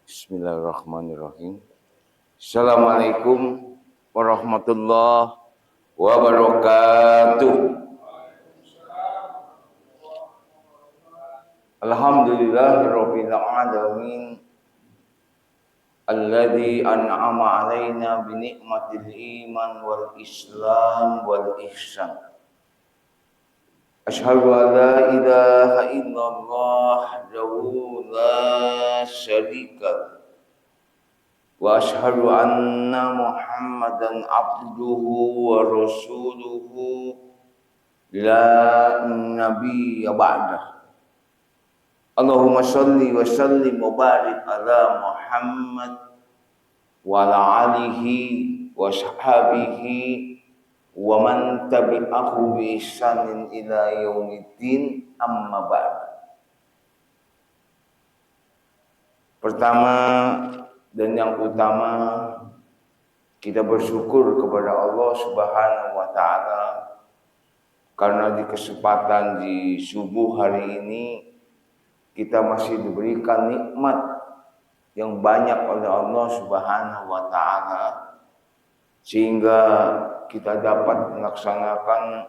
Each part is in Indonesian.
Bismillahirrahmanirrahim. Assalamualaikum warahmatullahi wabarakatuh. Alhamdulillahirabbil alamin. Alladzi an'ama 'alaina bi ni'matil iman wal islam wal ihsan. Asyhadu an la ilaha illallah wahdahu la syarika wa asyhadu anna Muhammadan abduhu wa rasuluhu la nabiyya ba'dah. Allahumma shalli wa sallim wa barik ala Muhammad wa ala alihi wa sahbihi wa man tabi'ahu bi ihsanin ila yaumiddin, amma ba'd. Pertama dan yang utama, kita bersyukur kepada Allah Subhanahu wa taala karena di kesempatan di subuh hari ini kita masih diberikan nikmat yang banyak oleh Allah Subhanahu wa taala sehingga kita dapat melaksanakan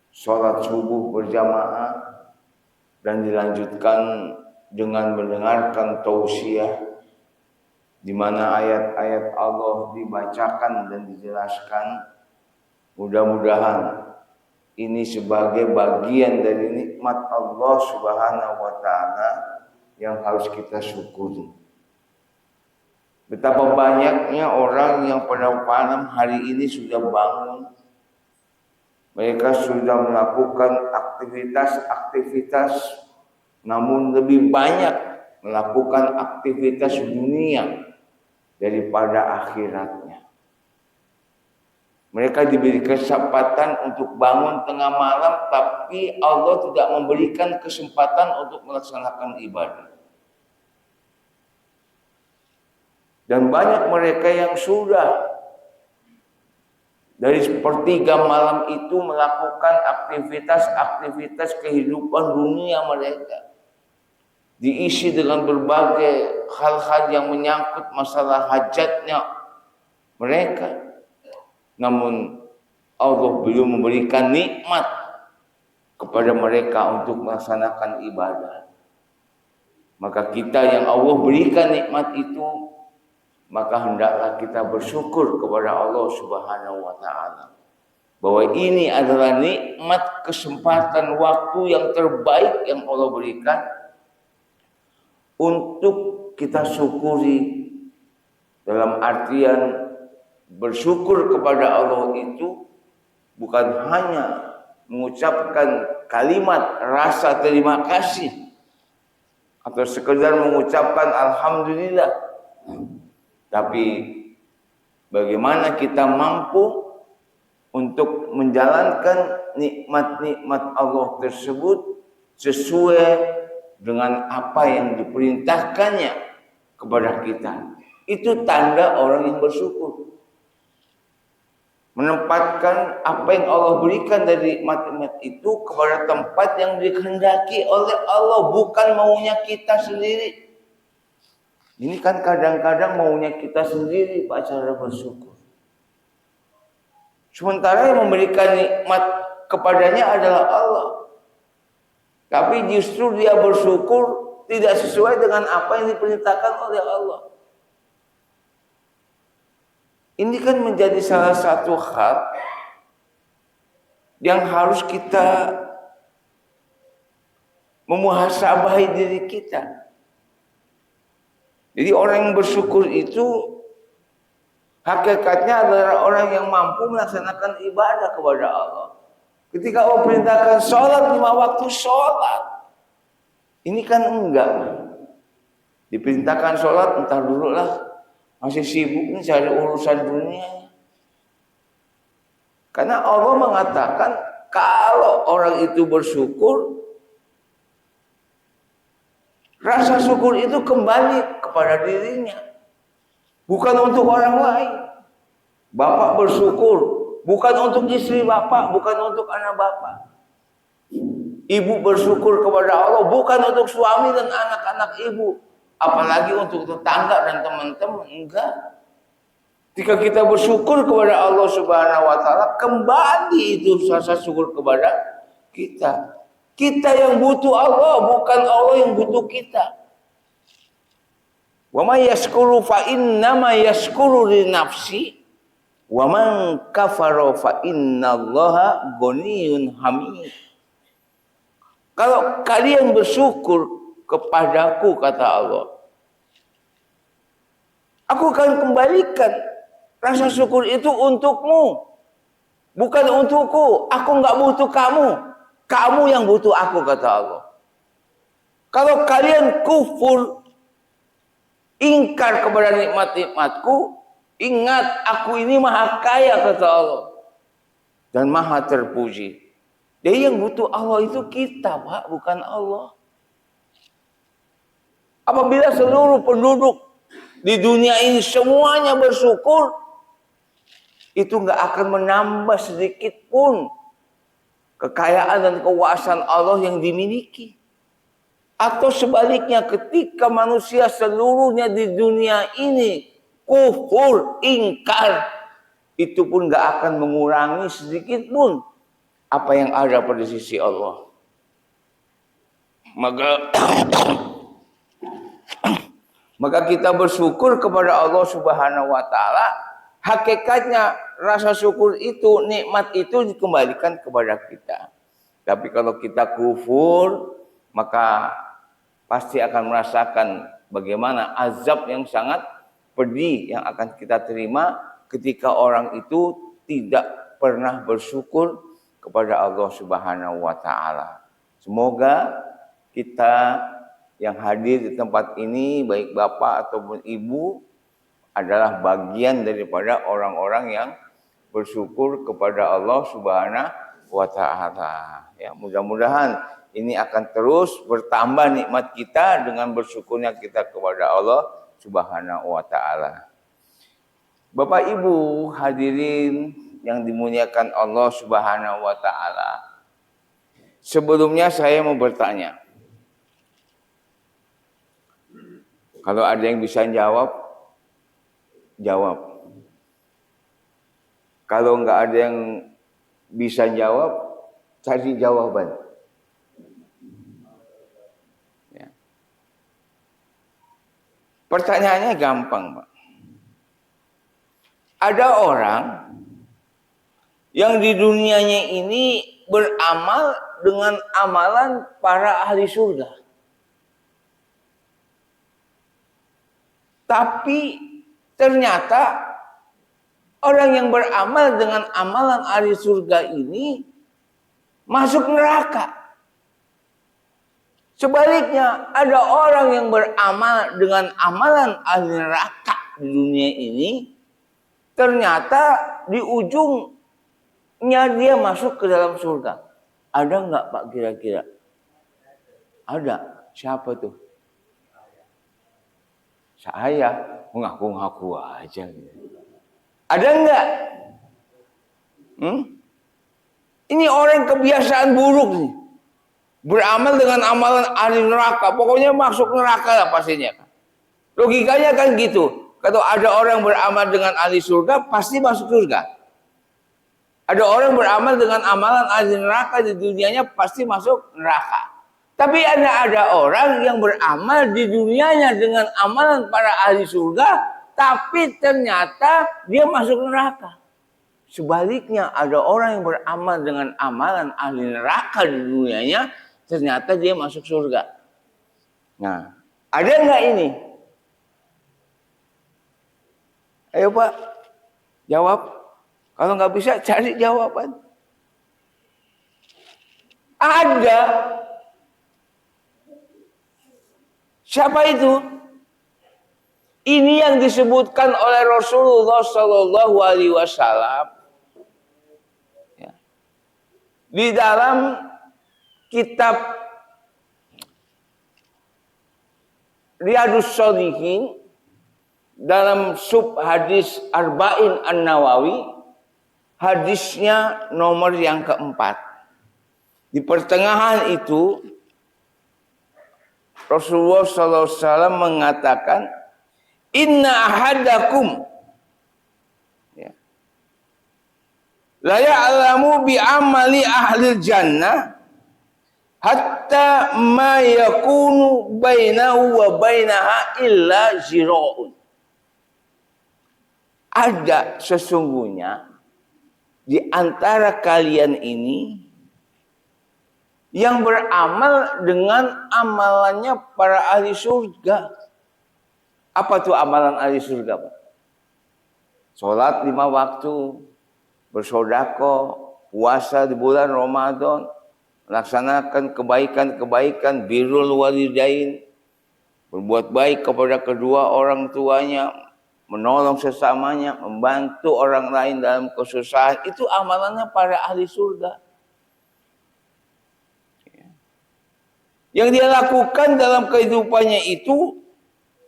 sholat subuh berjamaah dan dilanjutkan dengan mendengarkan tausiah di mana ayat-ayat Allah dibacakan dan dijelaskan. Mudah-mudahan ini sebagai bagian dari nikmat Allah Subhanahu wa taala yang harus kita syukuri. Betapa banyaknya orang yang pada malam hari ini sudah bangun. Mereka sudah melakukan aktivitas-aktivitas, namun lebih banyak melakukan aktivitas dunia daripada akhiratnya. Mereka diberi kesempatan untuk bangun tengah malam, tapi Allah tidak memberikan kesempatan untuk melaksanakan ibadah. Dan banyak mereka yang sudah dari sepertiga malam itu melakukan aktivitas-aktivitas kehidupan dunia mereka. Diisi dengan berbagai hal-hal yang menyangkut masalah hajatnya mereka. Namun Allah belum memberikan nikmat kepada mereka untuk melaksanakan ibadah. Maka kita yang Allah berikan nikmat itu, maka hendaklah kita bersyukur kepada Allah Subhanahu wa taala bahwa ini adalah nikmat kesempatan waktu yang terbaik yang Allah berikan untuk kita syukuri. Dalam artian bersyukur kepada Allah itu bukan hanya mengucapkan kalimat rasa terima kasih atau sekedar mengucapkan alhamdulillah, tapi bagaimana kita mampu untuk menjalankan nikmat-nikmat Allah tersebut sesuai dengan apa yang diperintahkannya kepada kita. Itu tanda orang yang bersyukur. Menempatkan apa yang Allah berikan dari nikmat-nikmat itu kepada tempat yang dikehendaki oleh Allah, bukan maunya kita sendiri. Ini kan kadang-kadang maunya kita sendiri Pak cara bersyukur. Sementara yang memberikan nikmat kepadanya adalah Allah. Tapi justru dia bersyukur tidak sesuai dengan apa yang diperintahkan oleh Allah. Ini kan menjadi salah satu hal yang harus kita memuhasabahi diri kita. Jadi orang yang bersyukur itu hakikatnya adalah orang yang mampu melaksanakan ibadah kepada Allah. Ketika Allah perintahkan sholat 5 waktu sholat, ini kan enggak. Diperintahkan sholat entar dulu lah. Masih sibuk nih cari urusan dunia. Karena Allah mengatakan kalau orang itu bersyukur, rasa syukur itu kembali kepada dirinya, bukan untuk orang lain. Bapak bersyukur Bukan untuk istri bapak, bukan untuk anak bapak. Ibu bersyukur kepada Allah bukan untuk suami dan anak-anak ibu, apalagi untuk tetangga dan teman-teman. Enggak. Ketika kita bersyukur kepada Allah Subhanahu wa taala, kembali itu rasa syukur kepada kita. Kita yang butuh Allah, bukan Allah yang butuh kita. Wa may yashkuru fa innama yashkuru li nafsi wa man kafara fa innallaha ghaniyyun hamid. Kalau kalian bersyukur kepadaku, kata Allah, aku akan kembalikan rasa syukur itu untukmu, bukan untukku. Aku nggak butuh kamu, kamu yang butuh aku, kata Allah. Kalau kalian kufur, ingkar kepada nikmat-nikmatku, ingat aku ini maha kaya, kata Allah, dan maha terpuji. Jadi yang butuh Allah itu kita, Pak, bukan Allah. Apabila seluruh penduduk di dunia ini semuanya bersyukur, itu nggak akan menambah sedikit pun kekayaan dan kekuasaan Allah yang dimiliki. Atau sebaliknya, ketika manusia seluruhnya di dunia ini kufur, ingkar, itu pun nggak akan mengurangi sedikit pun apa yang ada pada sisi Allah. Maka kita bersyukur kepada Allah Subhanahu wa taala. Hakikatnya rasa syukur itu, nikmat itu dikembalikan kepada kita. Tapi kalau kita kufur, maka pasti akan merasakan bagaimana azab yang sangat pedih yang akan kita terima ketika orang itu tidak pernah bersyukur kepada Allah Subhanahu wa taala. Semoga kita yang hadir di tempat ini, baik bapak ataupun ibu, adalah bagian daripada orang-orang yang bersyukur kepada Allah Subhanahu wa taala. Ya, mudah-mudahan ini akan terus bertambah nikmat kita dengan bersyukurnya kita kepada Allah Subhanahu wa taala. Bapak Ibu hadirin yang dimuliakan Allah Subhanahu wa taala. Sebelumnya saya mau bertanya. Kalau ada yang bisa jawab, jawab. Kalau enggak ada yang bisa jawab, cari jawaban. Ya. Pertanyaannya gampang, Pak. Ada orang yang di dunianya ini beramal dengan amalan para ahli surga. Tapi ternyata orang yang beramal dengan amalan ahli surga ini masuk neraka. Sebaliknya, ada orang yang beramal dengan amalan ahli neraka di dunia ini, ternyata di ujungnya dia masuk ke dalam surga. Ada nggak, Pak, kira-kira? Ada. Siapa tuh? Saya mengaku-ngaku aja. Ada nggak? Ini orang kebiasaan buruk nih. Beramal dengan amalan ahli neraka. Pokoknya masuk neraka lah pastinya. Logikanya kan gitu. Kalau ada orang beramal dengan ahli surga, pasti masuk surga. Ada orang beramal dengan amalan ahli neraka di dunianya, pasti masuk neraka. Tapi ada orang yang beramal di dunianya dengan amalan para ahli surga, tapi ternyata dia masuk neraka. Sebaliknya, ada orang yang beramal dengan amalan ahli neraka di dunianya, ternyata dia masuk surga. Nah, ada nggak ini? Ayo Pak, jawab. Kalau nggak bisa, cari jawaban. Ada. Siapa itu? Ini yang disebutkan oleh Rasulullah Sallallahu Alaihi Wasallam ya, di dalam kitab Riyadhus Shalihin dalam sub hadis Arba'in An-Nawawi. Hadisnya nomor yang keempat. Di pertengahan itu Rasulullah SAW mengatakan, Inna ahadakum la ya'lamu bi amali ahli jannah hatta ma yakunu bainahu wa bainaha illa zira'un. Ada sesungguhnya di antara kalian ini yang beramal dengan amalannya para ahli surga. Apa tuh amalan ahli surga, Pak? Sholat 5 waktu, bersedekah, puasa di bulan Ramadan, melaksanakan kebaikan-kebaikan, birrul walidain, berbuat baik kepada kedua orang tuanya, menolong sesamanya, membantu orang lain dalam kesusahan. Itu amalannya para ahli surga. Yang dia lakukan dalam kehidupannya itu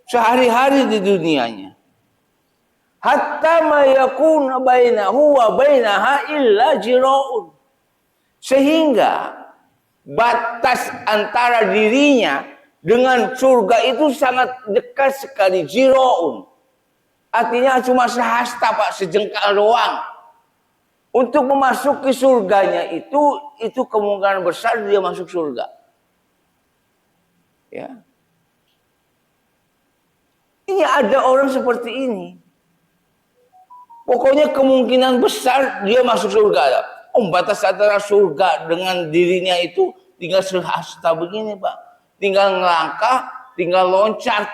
sehari-hari di dunianya. Hatta ma yakuna bainahu wa bainaha illa jira'un. Sehingga batas antara dirinya dengan surga itu sangat dekat sekali, jira'un. Artinya cuma sehasta, Pak, sejengkal doang. Untuk memasuki surganya itu kemungkinan besar dia masuk surga. Ya. Ini ada orang seperti ini. Pokoknya kemungkinan besar dia masuk surga. Batas antara surga dengan dirinya itu tinggal sehasta begini, Pak. Tinggal ngelangkah, tinggal loncat.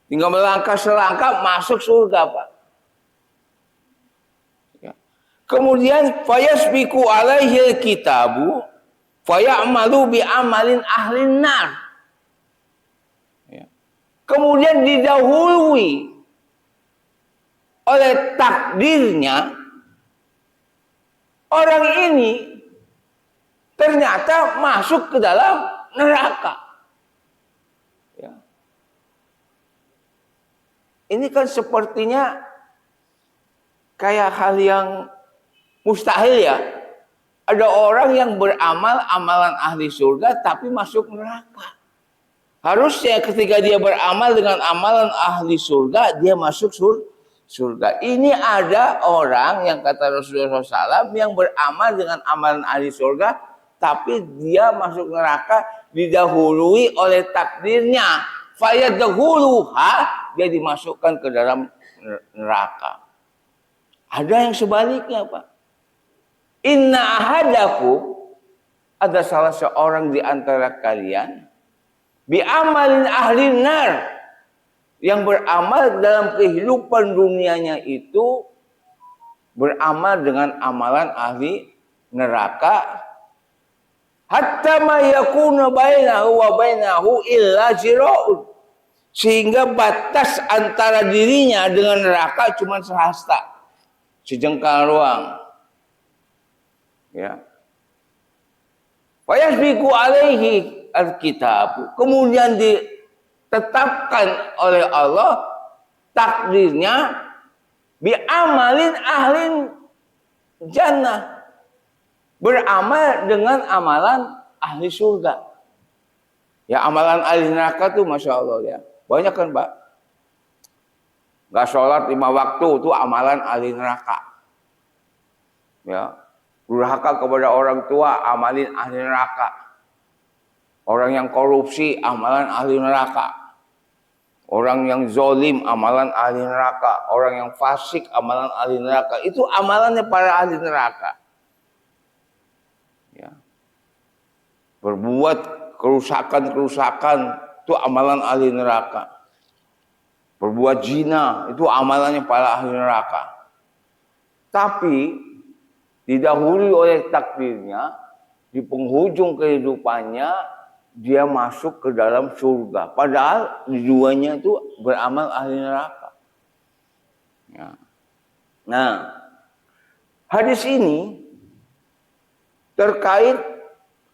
Tinggal melangkah selangkah masuk surga, Pak. Ya. Kemudian fayasbiqu alaihi kitabu fayamalu bi amalin ahlin nar. Ya. Kemudian didahului oleh takdirnya orang ini ternyata masuk ke dalam neraka. Ya. Ini kan sepertinya kayak hal yang mustahil ya. Ada orang yang beramal amalan ahli surga tapi masuk neraka. Harusnya ketika dia beramal dengan amalan ahli surga, dia masuk surga. Ini ada orang yang kata Rasulullah SAW yang beramal dengan amalan ahli surga, tapi dia masuk neraka didahului oleh takdirnya. Fayadkhuluha, dia dimasukkan ke dalam neraka. Ada yang sebaliknya, Pak. Inna ahadakum, ada salah seorang di antara kalian bi amalin ahli nar, yang beramal dalam kehidupan dunianya itu beramal dengan amalan ahli neraka, hatta ma yakuna bainahu wa bainahu illa zira'un, sehingga batas antara dirinya dengan neraka cuma sehasta, sejengkal doang. Ya. Fayasbiqu alaihi alkitab, kemudian ditetapkan oleh Allah takdirnya bi amalin ahlin jannah, beramal dengan amalan ahli surga. Ya, amalan ahli neraka tuh Masya Allah ya, banyak kan, Pak. Gak sholat 5 waktu itu amalan ahli neraka. Ya, durhaka kepada orang tua, amalin ahli neraka. Orang yang korupsi, amalan ahli neraka. Orang yang zolim, amalan ahli neraka. Orang yang fasik, amalan ahli neraka. Itu amalannya para ahli neraka. Ya. Berbuat kerusakan-kerusakan, itu amalan ahli neraka. Berbuat zina, itu amalannya para ahli neraka. Tapi didahului oleh takdirnya, di penghujung kehidupannya dia masuk ke dalam surga. Padahal di duanya itu beramal ahli neraka. Ya. Nah, hadis ini terkait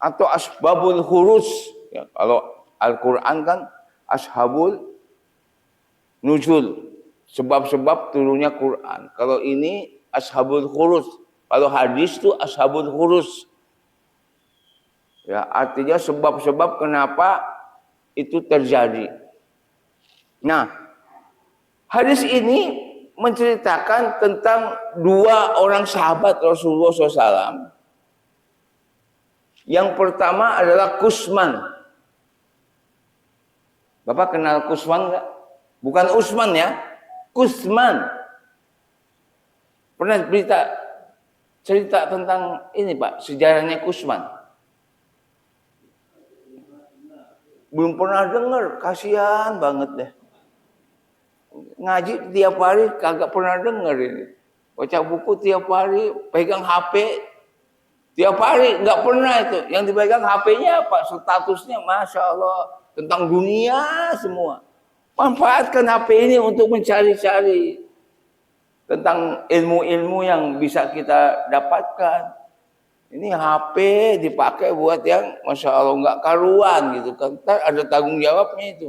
atau asbabul khurus. Ya, kalau Al-Quran kan ashabul nuzul, sebab-sebab turunnya Quran. Kalau ini ashabul khurus. Kalau hadis itu ashabul khurus. Ya, artinya sebab-sebab kenapa itu terjadi. Nah, hadis ini menceritakan tentang dua orang sahabat Rasulullah SAW. Yang pertama adalah Kusman. Bapak kenal Kusman enggak? Bukan Usman ya, Kusman. Pernah cerita tentang ini Pak, sejarahnya Kusman? Belum pernah dengar, kasihan banget deh. Ngaji tiap hari kagak pernah dengar ini. Baca buku tiap hari, pegang HP tiap hari, nggak pernah itu. Yang dipegang HP-nya apa? Statusnya Masya Allah tentang dunia semua. Manfaatkan HP ini untuk mencari-cari tentang ilmu-ilmu yang bisa kita dapatkan. Ini HP dipakai buat yang Masya Allah nggak karuan gitu kan. Ntar ada tanggung jawabnya itu.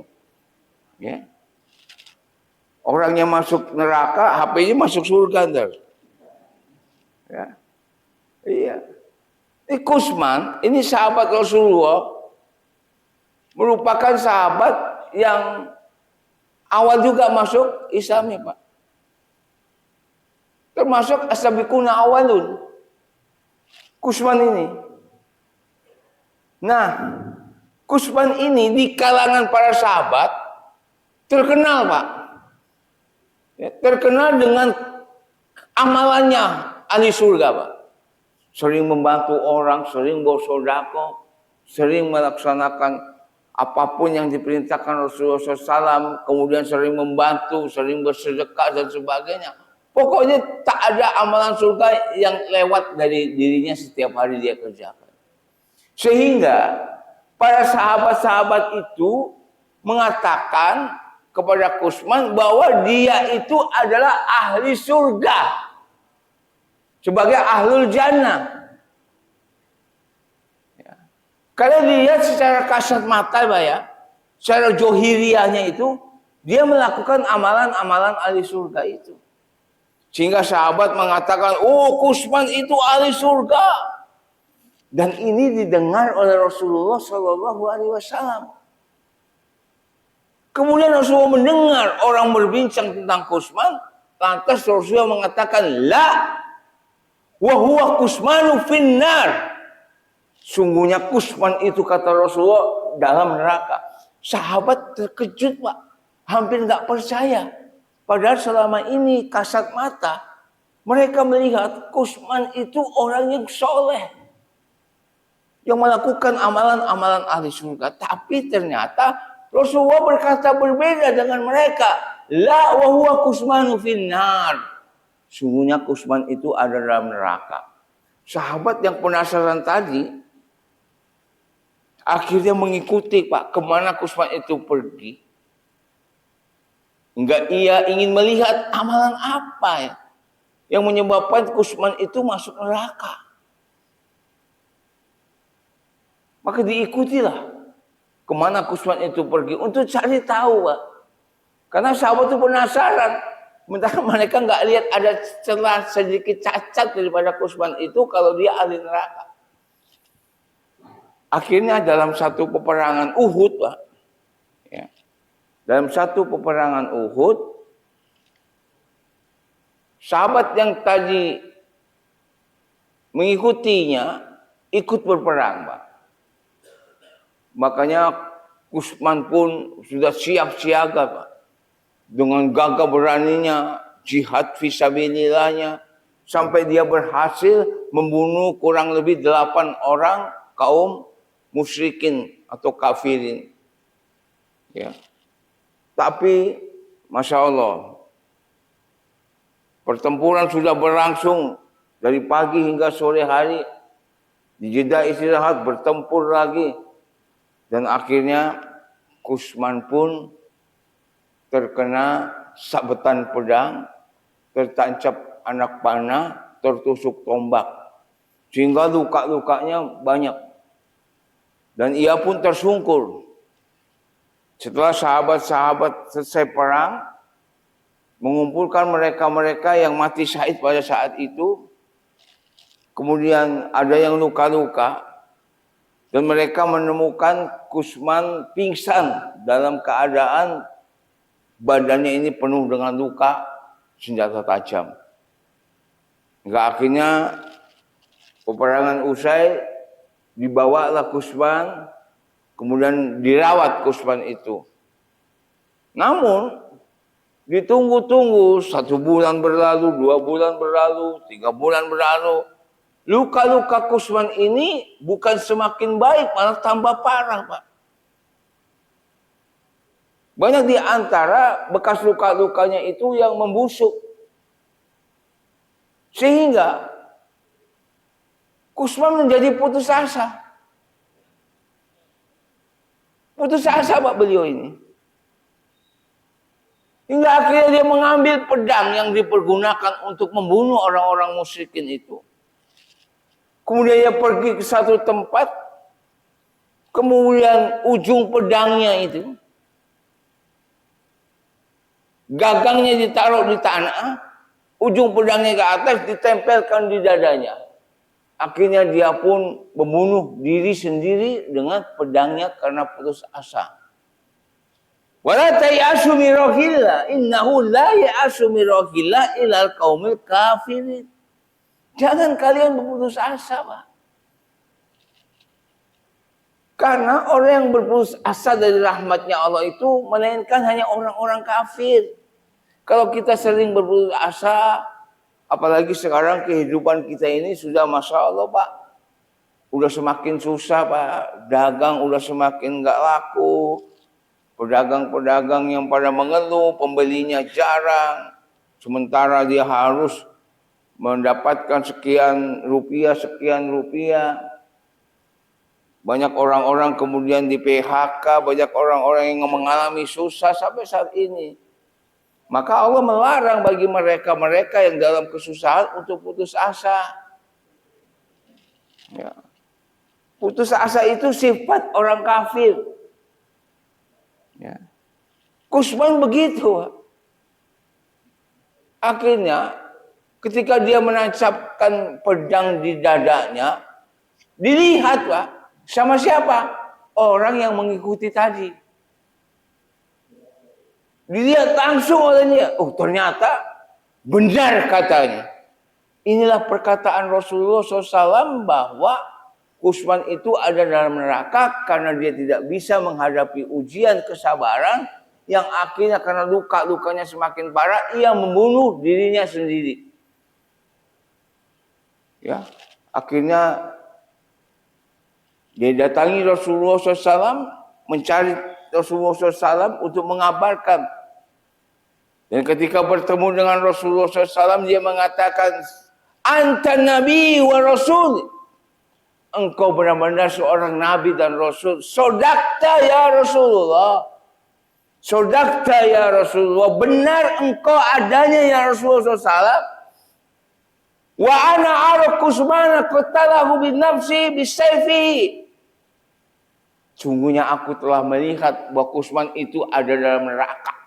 Ya. Orangnya masuk neraka, HP-nya masuk surga ntar. Ya. Iya. Ini Kusman, ini sahabat Rasulullah, merupakan sahabat yang awal juga masuk Islam ya Pak. Termasuk as-sabiquna awalun. Kusman ini. Nah, Kusman ini di kalangan para sahabat terkenal Pak. Ya, terkenal dengan amalannya ahli surga Pak. Sering membantu orang, sering bersedekah, sering melaksanakan apapun yang diperintahkan Rasulullah SAW, kemudian sering membantu, sering bersedekah dan sebagainya. Pokoknya tak ada amalan surga yang lewat dari dirinya setiap hari dia kerjakan. Sehingga para sahabat-sahabat itu mengatakan kepada Kusman bahwa dia itu adalah ahli surga. Sebagai ahlul jannah. Ya. Kalau dilihat secara kasat mata Pak ya, secara johiriahnya itu, dia melakukan amalan-amalan ahli surga itu. Sehingga sahabat mengatakan, oh Kusman itu ahli surga. Dan ini didengar oleh Rasulullah SAW. Kemudian Rasulullah mendengar orang berbincang tentang Kusman, lantas Rasulullah mengatakan, la wa huwa Kusmanu finnar. Sungguhnya Kusman itu kata Rasulullah dalam neraka. Sahabat terkejut Pak, hampir nggak percaya. Padahal selama ini kasat mata mereka melihat Kusman itu orang yang soleh, yang melakukan amalan-amalan ahli surga. Tapi ternyata Rasulullah berkata berbeda dengan mereka. La wa huwa Kusmanu finnar. Sungguhnya Kusman itu ada dalam neraka. Sahabat yang penasaran tadi akhirnya mengikuti Pak kemana Kusman itu pergi. Hingga ia ingin melihat amalan apa ya yang menyebabkan Kusman itu masuk neraka. Maka diikutilah kemana Kusman itu pergi untuk cari tahu Pak. Karena sahabat itu penasaran. Sementara mereka nggak lihat ada celah sedikit cacat daripada Kusman itu kalau dia ahli neraka. Akhirnya dalam satu peperangan Uhud, Pak. Ya. Dalam satu peperangan Uhud, sahabat yang tadi mengikutinya ikut berperang, Pak. Makanya Kusman pun sudah siap siaga, Pak. Dengan gagah beraninya, jihad fisabilillahnya, sampai dia berhasil membunuh kurang lebih 8 orang kaum musyrikin atau kafirin. Ya. Tapi, Masya Allah, pertempuran sudah berlangsung dari pagi hingga sore hari. Di jeda istirahat bertempur lagi. Dan akhirnya Kusman pun terkena sabetan pedang, tertancap anak panah, tertusuk tombak. Sehingga luka-lukanya banyak. Dan ia pun tersungkur. Setelah sahabat-sahabat selesai perang, mengumpulkan mereka-mereka yang mati syahid pada saat itu. Kemudian ada yang luka-luka. Dan mereka menemukan Kusman pingsan dalam keadaan badannya ini penuh dengan luka senjata tajam. Hingga akhirnya peperangan usai, dibawalah Kusman, kemudian dirawat Kusman itu. Namun ditunggu-tunggu 1 bulan berlalu, 2 bulan berlalu, 3 bulan berlalu. Luka-luka Kusman ini bukan semakin baik, malah tambah parah, Pak. Banyak di antara bekas luka-lukanya itu yang membusuk. Sehingga Kusman menjadi putus asa. Putus asa, Pak, beliau ini. Hingga akhirnya dia mengambil pedang yang dipergunakan untuk membunuh orang-orang musyrikin itu. Kemudian dia pergi ke satu tempat, kemudian ujung pedangnya itu, gagangnya ditaruh di tanah, ujung pedangnya ke atas ditempelkan di dadanya. Akhirnya dia pun membunuh diri sendiri dengan pedangnya karena putus asa. Wala tayasu min rohillah, innahu la ya'asu min rohillah ilal qaumil kafirin. Jangan kalian berputus asa, Pak. Karena orang yang berputus asa dari rahmatnya Allah itu melainkan hanya orang-orang kafir. Kalau kita sering berputus asa, apalagi sekarang kehidupan kita ini sudah Masya Allah, Pak. Udah semakin susah, Pak. Dagang udah semakin nggak laku. Pedagang-pedagang yang pada mengeluh, pembelinya jarang. Sementara dia harus mendapatkan sekian rupiah. Banyak orang-orang kemudian di PHK, banyak orang-orang yang mengalami susah sampai saat ini. Maka Allah melarang bagi mereka-mereka yang dalam kesusahan untuk putus asa. Ya. Putus asa itu sifat orang kafir. Ya. Kusman begitu. Akhirnya ketika dia menancapkan pedang di dadanya, dilihat, Pak, sama siapa? Orang yang mengikuti tadi. Dilihat langsung olehnya. Oh, ternyata benar katanya. Inilah perkataan Rasulullah SAW bahwa Kusman itu ada dalam neraka karena dia tidak bisa menghadapi ujian kesabaran yang akhirnya karena luka-lukanya semakin parah, ia membunuh dirinya sendiri. Ya, akhirnya dia datangi Rasulullah SAW, mencari Rasulullah SAW untuk mengabarkan. Dan ketika bertemu dengan Rasulullah SAW, dia mengatakan, Anta Nabi wa Rasul. Engkau benar-benar seorang Nabi dan Rasul. Sodakta ya Rasulullah. Sodakta ya Rasulullah. Benar engkau adanya ya Rasulullah SAW. Wa ana ara Kusmana qatalahu bin nafsi bisayfi. Sungguhnya aku telah melihat bahwa Kusman itu ada dalam neraka.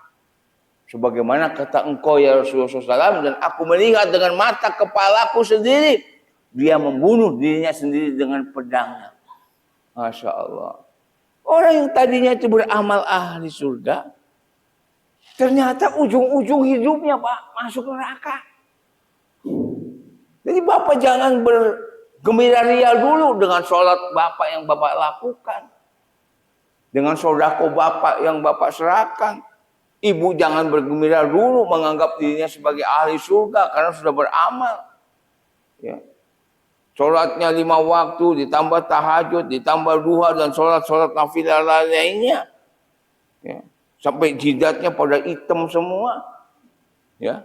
Sebagaimana kata engkau ya Rasulullah SAW, dan aku melihat dengan mata kepalaku sendiri. Dia membunuh dirinya sendiri dengan pedangnya. Masya Allah. Orang yang tadinya itu beramal ahli surga, ternyata ujung-ujung hidupnya, Pak, masuk neraka. Jadi Bapak jangan bergembira ria dulu dengan sholat Bapak yang Bapak lakukan. Dengan sodako Bapak yang Bapak serahkan. Ibu jangan bergembira dulu menganggap dirinya sebagai ahli surga karena sudah beramal. Ya. Sholatnya 5 waktu, ditambah tahajud, ditambah duha dan sholat-sholat nafilah lainnya. Ya. Sampai jidatnya pada hitam semua. Ya.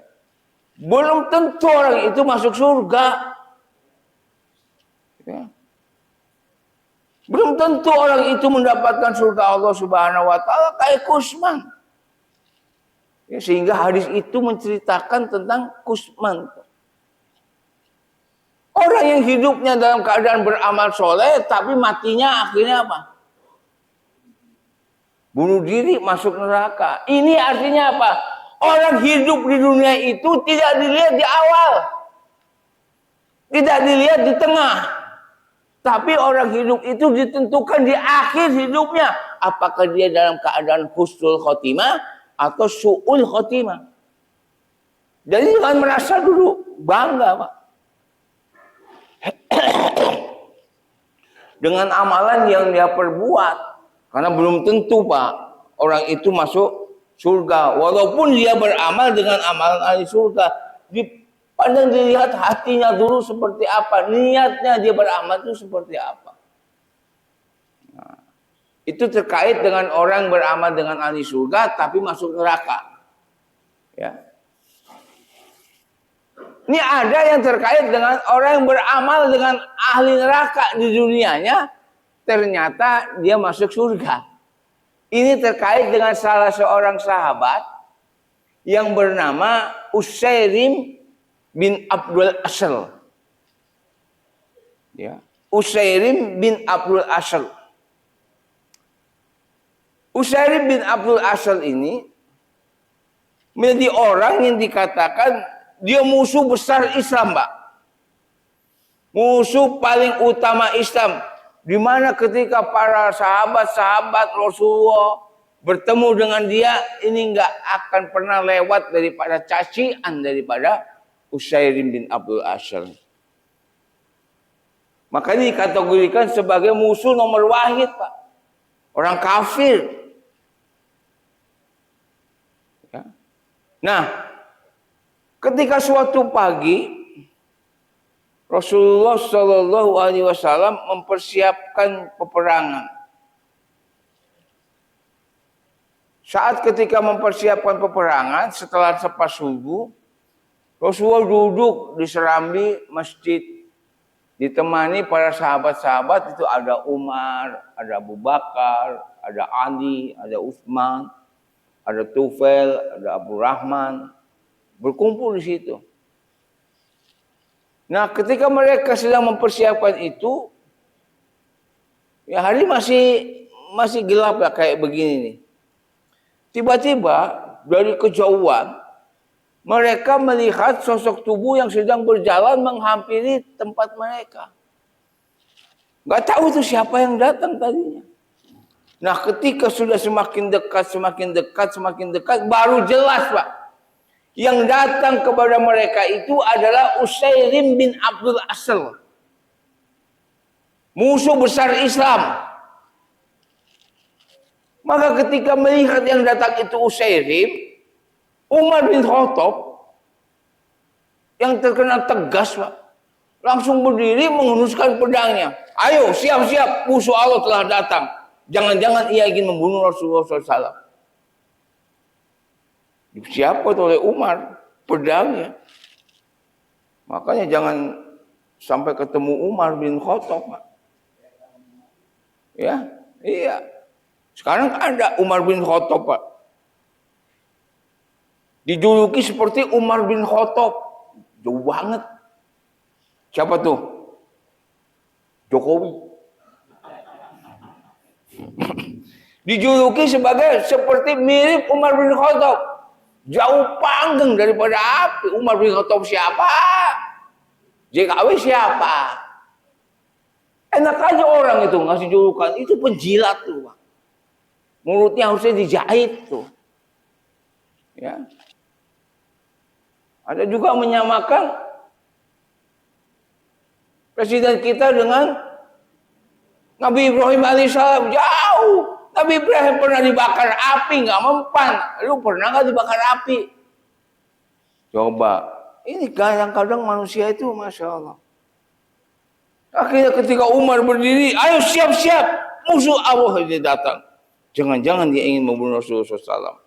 Belum tentu orang itu masuk surga. Ya. Belum tentu orang itu mendapatkan surga Allah Subhanahu wa taala kayak Kusman. Ya, sehingga hadis itu menceritakan tentang Kusman. Orang yang hidupnya dalam keadaan beramal soleh, tapi matinya akhirnya apa? Bunuh diri, masuk neraka. Ini artinya apa? Orang hidup di dunia itu tidak dilihat di awal. Tidak dilihat di tengah. Tapi orang hidup itu ditentukan di akhir hidupnya. Apakah dia dalam keadaan husnul khotimah atau su'ul khotimah. Jadi jangan merasa dulu bangga, Pak. Dengan amalan yang dia perbuat. Karena belum tentu, Pak, orang itu masuk surga. Walaupun dia beramal dengan amalan ahli surga. Dipandang, dilihat hatinya dulu seperti apa. Niatnya dia beramal itu seperti apa. Nah, itu terkait dengan orang beramal dengan ahli surga tapi masuk neraka. Ya. Ini ada yang terkait dengan orang yang beramal dengan ahli neraka di dunianya. Ternyata dia masuk surga. Ini terkait dengan salah seorang sahabat yang bernama Usairim bin Abdul Asal. Ya. Usairim bin Abdul Asal. Usairim bin Abdul Asal ini menjadi orang yang dikatakan dia musuh besar Islam, Pak. Musuh paling utama Islam. Di mana ketika para sahabat-sahabat Rasulullah bertemu dengan dia, ini nggak akan pernah lewat daripada cacian daripada Usairim bin Abdul Asal. Makanya dikategorikan sebagai musuh nomor wahid, Pak. Orang kafir. Ya. Nah, ketika suatu pagi Rasulullah Shallallahu Alaihi Wasallam mempersiapkan peperangan. Saat ketika mempersiapkan peperangan setelah selepas subuh, Rasulullah duduk di serambi masjid, ditemani para sahabat-sahabat itu ada Umar, ada Abu Bakar, ada Ali, ada Utsman, ada Tufail, ada Abu Rahman, berkumpul di situ. Nah, ketika mereka sedang mempersiapkan itu, ya hari masih gelap ya kayak begini nih. Tiba-tiba dari kejauhan mereka melihat sosok tubuh yang sedang berjalan menghampiri tempat mereka. Gak tahu itu siapa yang datang tadinya. Nah, ketika sudah semakin dekat, baru jelas, Pak. Yang datang kepada mereka itu adalah Usairim bin Abdul Asal. Musuh besar Islam. Maka ketika melihat yang datang itu Usairim, Umar bin Khattab yang terkenal tegas, Pak, langsung berdiri menghunuskan pedangnya. Ayo, siap-siap, musuh Allah telah datang. Jangan-jangan ia ingin membunuh Rasulullah SAW. Disiapkan oleh Umar pedangnya. Makanya jangan sampai ketemu Umar bin Khattab, Pak. Ya, iya. Sekarang ada Umar bin Khattab, Pak. Dijuluki seperti Umar bin Khattab. Jauh banget. Siapa tuh? Jokowi. Dijuluki seperti mirip Umar bin Khattab. Jauh panggang daripada api. Umar bin Khattab siapa? JKW siapa? Enak aja orang itu ngasih julukan. Itu penjilat tuh, Pak. Mulutnya harusnya dijahit tuh. Ya. Ada juga menyamakan presiden kita dengan Nabi Ibrahim alaihissalam. Jauh. Nabi Ibrahim pernah dibakar api, nggak mempan. Lu pernah nggak dibakar api? Coba. Ini kadang-kadang manusia itu, Masya Allah. Akhirnya ketika Umar berdiri, ayo siap-siap. Musuh Allah dia datang. Jangan-jangan dia ingin membunuh Rasulullah SAW.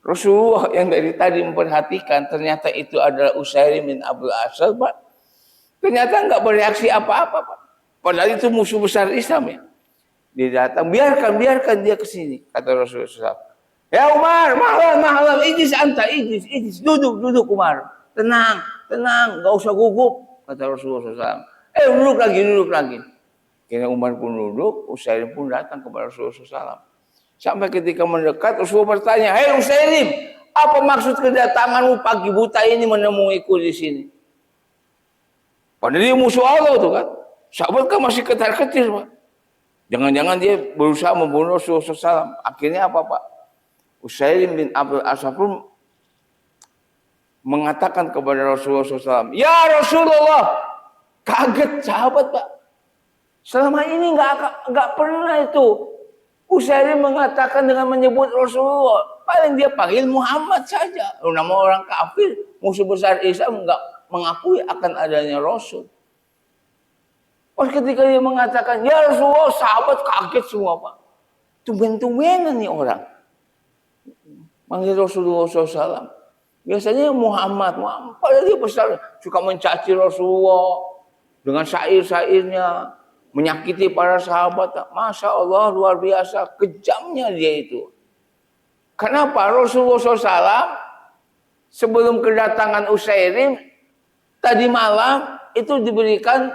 Rasulullah yang dari tadi memperhatikan, ternyata itu adalah Usairim bin Abdul Asal, Pak. Ternyata nggak bereaksi apa-apa, Pak. Padahal itu musuh besar Islam ya. Dia datang, biarkan dia ke sini, kata Rasulullah SAW. Ya Umar, malam, ijlis anta, ijlis, duduk Umar. Tenang, nggak usah gugup, kata Rasulullah SAW. Duduk lagi. Kira Umar pun duduk, Usairim pun datang kepada Rasulullah SAW. Sampai ketika mendekat, Rasulullah bertanya, hei Usairim, Apa maksud kedatanganmu pagi buta ini menemuiku di sini? Padahal dia musuh Allah tuh kan. Sahabat kan masih ketar-ketir, Pak. Jangan-jangan dia berusaha membunuh Rasulullah SAW. Akhirnya apa, Pak? Usairim bin Abdul Asafur mengatakan kepada Rasulullah SAW, "Ya Rasulullah," kaget sahabat, Pak. Selama ini nggak pernah itu Usairim mengatakan dengan menyebut Rasulullah. Paling dia panggil Muhammad saja. Nama orang kafir, musuh besar Islam nggak mengakui akan adanya Rasul. Pas ketika dia mengatakan, "Ya Rasulullah," sahabat kaget semua, Pak. Tumben-tumbenan nih orang. Manggil Rasulullah SAW. Biasanya Muhammad. Padahal dia besar. Suka mencaci Rasulullah. Dengan syair-syairnya. Menyakiti para sahabat. Masya Allah, luar biasa. Kejamnya dia itu. Kenapa? Rasulullah SAW sebelum kedatangan Usairim, tadi malam itu diberikan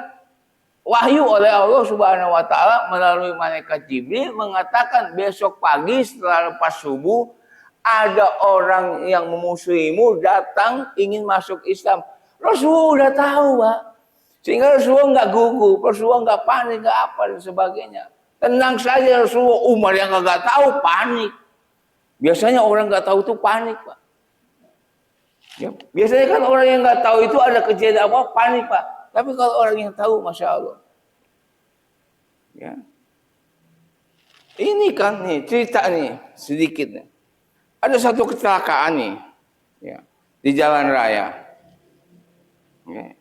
wahyu oleh Allah Subhanahu wa taala melalui malaikat Jibril mengatakan besok pagi setelah lepas subuh ada orang yang memusuhimu datang ingin masuk Islam. Rasulullah udah tahu, Pak. Sehingga Rasulullah nggak gugup, Rasulullah nggak panik, nggak apa dan sebagainya. Tenang saja Rasulullah. Umar yang nggak tahu panik. Biasanya orang nggak tahu itu panik, Pak. Ya, biasanya kan orang yang nggak tahu itu ada kejadian apa panik, Pak. Tapi kalau orang yang tahu, Masya Allah. Ya. Ini kan nih, cerita nih, sedikit nih. Ada satu kecelakaan nih. Ya, di jalan raya. Ya.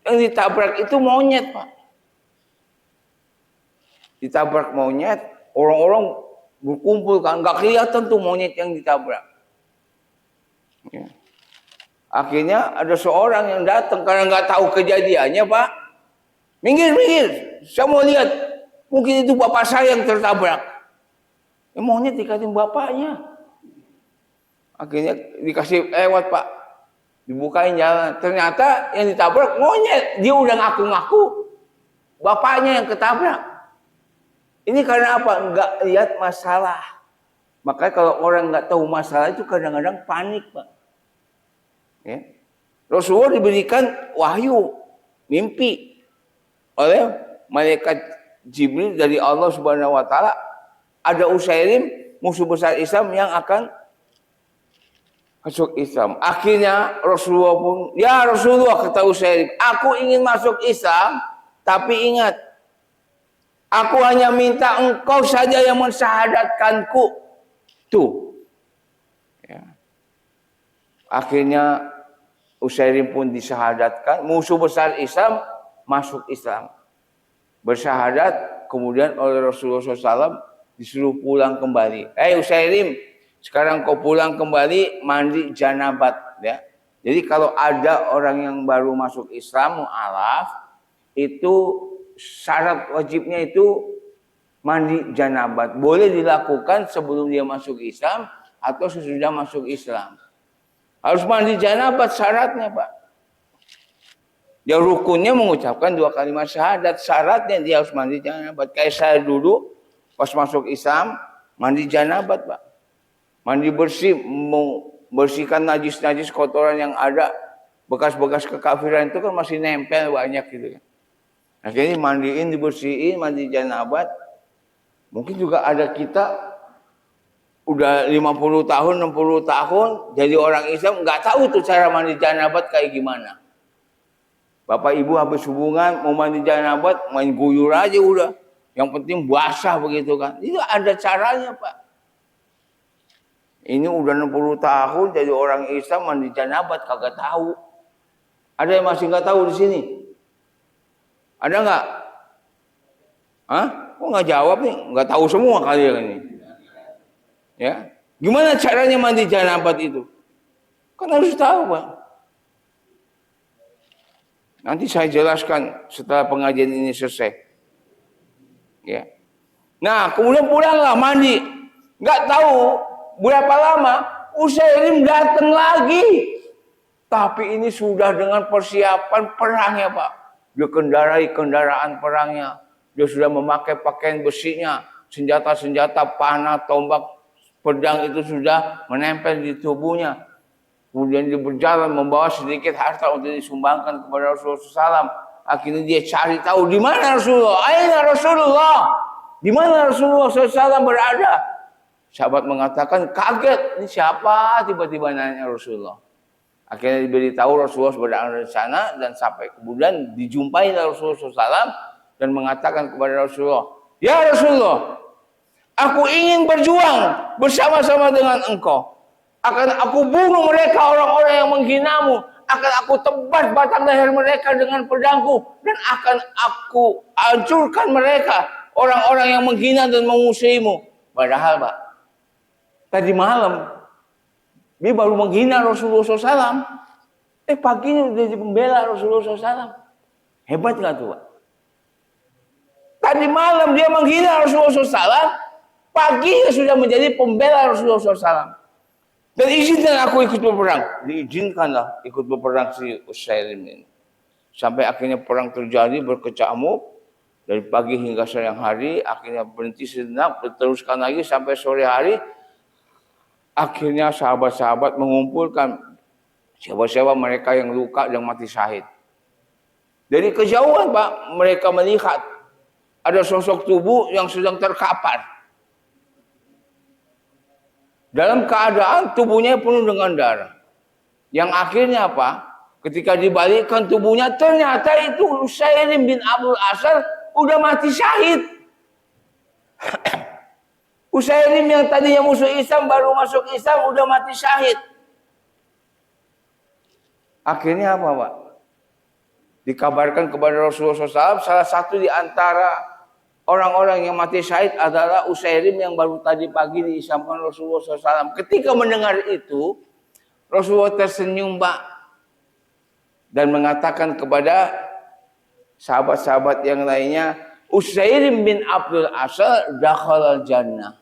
Yang ditabrak itu monyet, Pak. Ditabrak monyet, orang-orang berkumpul kan. Nggak kelihatan tuh monyet yang ditabrak. Ya. Akhirnya ada seorang yang datang karena nggak tahu kejadiannya, Pak. Minggir, minggir. Saya mau lihat. Mungkin itu bapak saya yang tertabrak. Monyet dikatin bapaknya. Akhirnya dikasih lewat, Pak. Dibukain jalan. Ternyata yang ditabrak monyet. Dia udah ngaku-ngaku. Bapaknya yang ketabrak. Ini karena apa? Nggak lihat masalah. Makanya kalau orang nggak tahu masalah itu kadang-kadang panik, Pak. Ya. Rasulullah diberikan wahyu, mimpi oleh malaikat Jibril dari Allah Subhanahu wa taala. Ada Usairim, musuh besar Islam yang akan masuk Islam. Akhirnya Rasulullah pun, "Ya Rasulullah," kata Usairim, "aku ingin masuk Islam, tapi ingat, aku hanya minta engkau saja yang mensyahadatkanku." Tuh. Ya. Akhirnya Usairim pun disyahadatkan, musuh besar Islam masuk Islam. Bersyahadat, kemudian oleh Rasulullah SAW disuruh pulang kembali. Usairim, sekarang kau pulang kembali, mandi janabat. Ya. Jadi kalau ada orang yang baru masuk Islam, mu'alaf, itu syarat wajibnya itu mandi janabat. Boleh dilakukan sebelum dia masuk Islam atau sesudah masuk Islam. Harus mandi janabat syaratnya, Pak. Dia rukunnya mengucapkan 2 kalimat syahadat. Syaratnya dia harus mandi janabat. Kayak saya dulu pas masuk Islam mandi janabat, Pak. Mandi bersih, membersihkan najis-najis kotoran yang ada. Bekas-bekas kekafiran itu kan masih nempel banyak gitu. Akhirnya mandiin, dibersihin, mandi janabat. Mungkin juga ada kita udah 50 tahun, 60 tahun jadi orang Islam, nggak tahu tuh cara mandi janabat kayak gimana. Bapak Ibu habis hubungan mau mandi janabat, main guyur aja udah. Yang penting basah begitu kan. Itu ada caranya, Pak. Ini udah 60 tahun jadi orang Islam mandi janabat kagak tahu. Ada yang masih nggak tahu di sini? Ada nggak? Hah? Kok nggak jawab nih? Nggak tahu semua kalian ini. Ya, gimana caranya mandi janabat itu? Kan harus tahu, Pak. Nanti saya jelaskan setelah pengajian ini selesai. Ya. Nah, kemudian pulanglah mandi. Nggak tahu berapa lama Usairim datang lagi. Tapi ini sudah dengan persiapan perangnya, Pak. Dia kendarai kendaraan perangnya. Dia sudah memakai pakaian besinya, senjata-senjata, panah, tombak, Pedang itu sudah menempel di tubuhnya. Kemudian dia berjalan membawa sedikit harta untuk disumbangkan kepada Rasulullah SAW. Akhirnya dia cari tahu di mana Rasulullah. Aina Rasulullah? Di mana Rasulullah SAW berada? Sahabat mengatakan kaget. Ini siapa? Tiba-tiba nanya Rasulullah. Akhirnya diberitahu Rasulullah berada di sana dan sampai kemudian dijumpai Rasulullah SAW dan mengatakan kepada Rasulullah, ya Rasulullah, aku ingin berjuang bersama-sama dengan engkau. Akan aku bunuh mereka orang-orang yang menghinamu. Akan aku tebas batang leher mereka dengan pedangku. Dan akan aku hancurkan mereka. Orang-orang yang menghina dan memusuhimu. Padahal Pak, tadi malam dia baru menghina Rasulullah SAW. Paginya dia pembela Rasulullah SAW. Hebat gak tuh Pak? Tadi malam dia menghina Rasulullah SAW. Paginya sudah menjadi pembela Rasulullah SAW. Dan izinkan aku ikut berperang. Diizinkanlah ikut berperang si Usairim ini. Sampai akhirnya perang terjadi berkecamuk. Dari pagi hingga siang hari. Akhirnya berhenti sejenak. Diteruskan lagi sampai sore hari. Akhirnya sahabat-sahabat mengumpulkan siapa-siapa mereka yang luka dan mati syahid. Dari kejauhan Pak, mereka melihat ada sosok tubuh yang sedang terkapar. Dalam keadaan tubuhnya penuh dengan darah. Yang akhirnya apa? Ketika dibalikkan tubuhnya, ternyata itu Usairim bin Abdul Asal udah mati syahid. Usairim yang tadinya musuh Islam baru masuk Islam udah mati syahid. Akhirnya apa Pak? Dikabarkan kepada Rasulullah SAW, salah satu di antara orang-orang yang mati syahid adalah Usairim yang baru tadi pagi diislamkan Rasulullah SAW. Ketika mendengar itu, Rasulullah tersenyum Pak. Dan mengatakan kepada sahabat-sahabat yang lainnya, Usairim bin Abdul Asal dakhalal jannah.